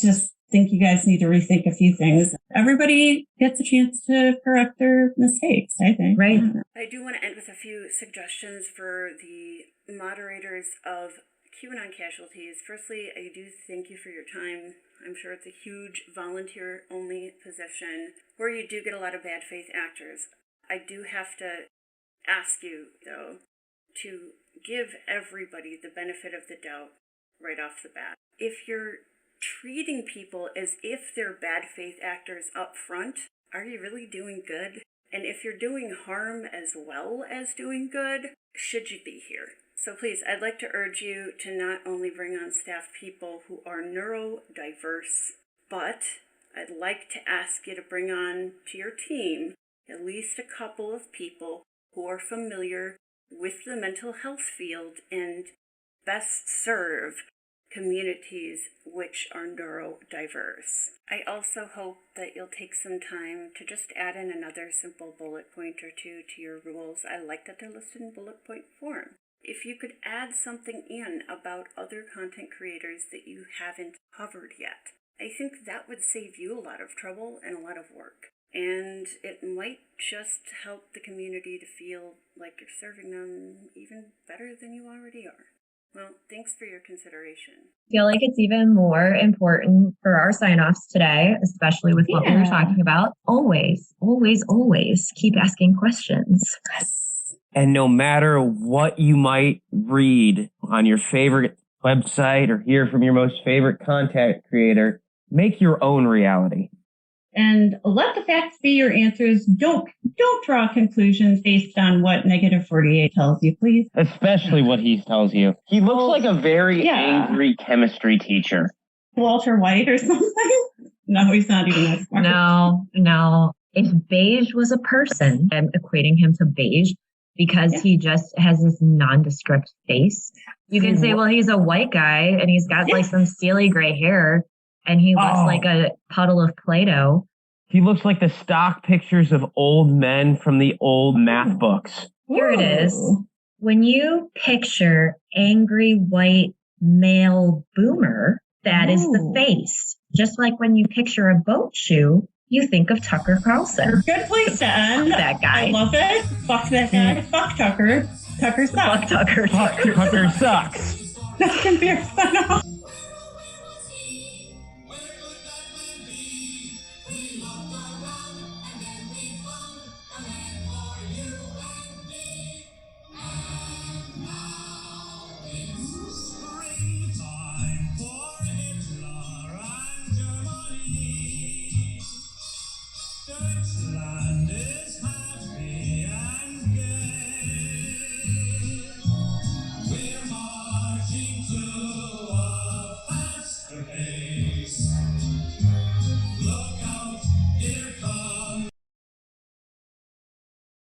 S3: just think you guys need to rethink a few things. Everybody gets a chance to correct their mistakes, I think.
S4: Right.
S1: I do want to end with a few suggestions for the moderators of QAnon casualties. Firstly, I do thank you for your time. I'm sure it's a huge volunteer-only position where you do get a lot of bad faith actors. I do have to ask you, though, to give everybody the benefit of the doubt right off the bat. If you're treating people as if they're bad faith actors up front, are you really doing good? And if you're doing harm as well as doing good, should you be here? So please, I'd like to urge you to not only bring on staff people who are neurodiverse, but I'd like to ask you to bring on to your team at least a couple of people who are familiar with the mental health field and best serve communities which are neurodiverse. I also hope that you'll take some time to just add in another simple bullet point or two to your rules. I like that they're listed in bullet point form. If you could add something in about other content creators that you haven't covered yet, I think that would save you a lot of trouble and a lot of work. And it might just help the community to feel like you're serving them even better than you already are. Well, thanks for your consideration.
S4: I feel like it's even more important for our sign-offs today, especially with what we were talking about. Always, always, always keep asking questions.
S2: Yes. And no matter what you might read on your favorite website or hear from your most favorite content creator, make your own reality.
S3: And let the facts be your answers. Don't draw conclusions based on what Negative48 tells you, please.
S2: Especially what he tells you. He looks like a very angry chemistry teacher.
S3: Walter White or something? No, he's not even that smart.
S4: No. If beige was a person, I'm equating him to beige because he just has this nondescript face. You can say, well, he's a white guy and he's got like some steely gray hair and he looks like a puddle of Play-Doh.
S2: He looks like the stock pictures of old men from the old math books.
S4: Here it is. When you picture angry white male boomer, that is the face. Just like when you picture a boat shoe, you think of Tucker Carlson.
S3: Good place to end.
S4: Fuck that guy.
S3: I love it. Fuck that guy. Fuck Tucker. Tucker sucks.
S4: Fuck Tucker.
S2: Tucker sucks.
S3: That can be our sign off.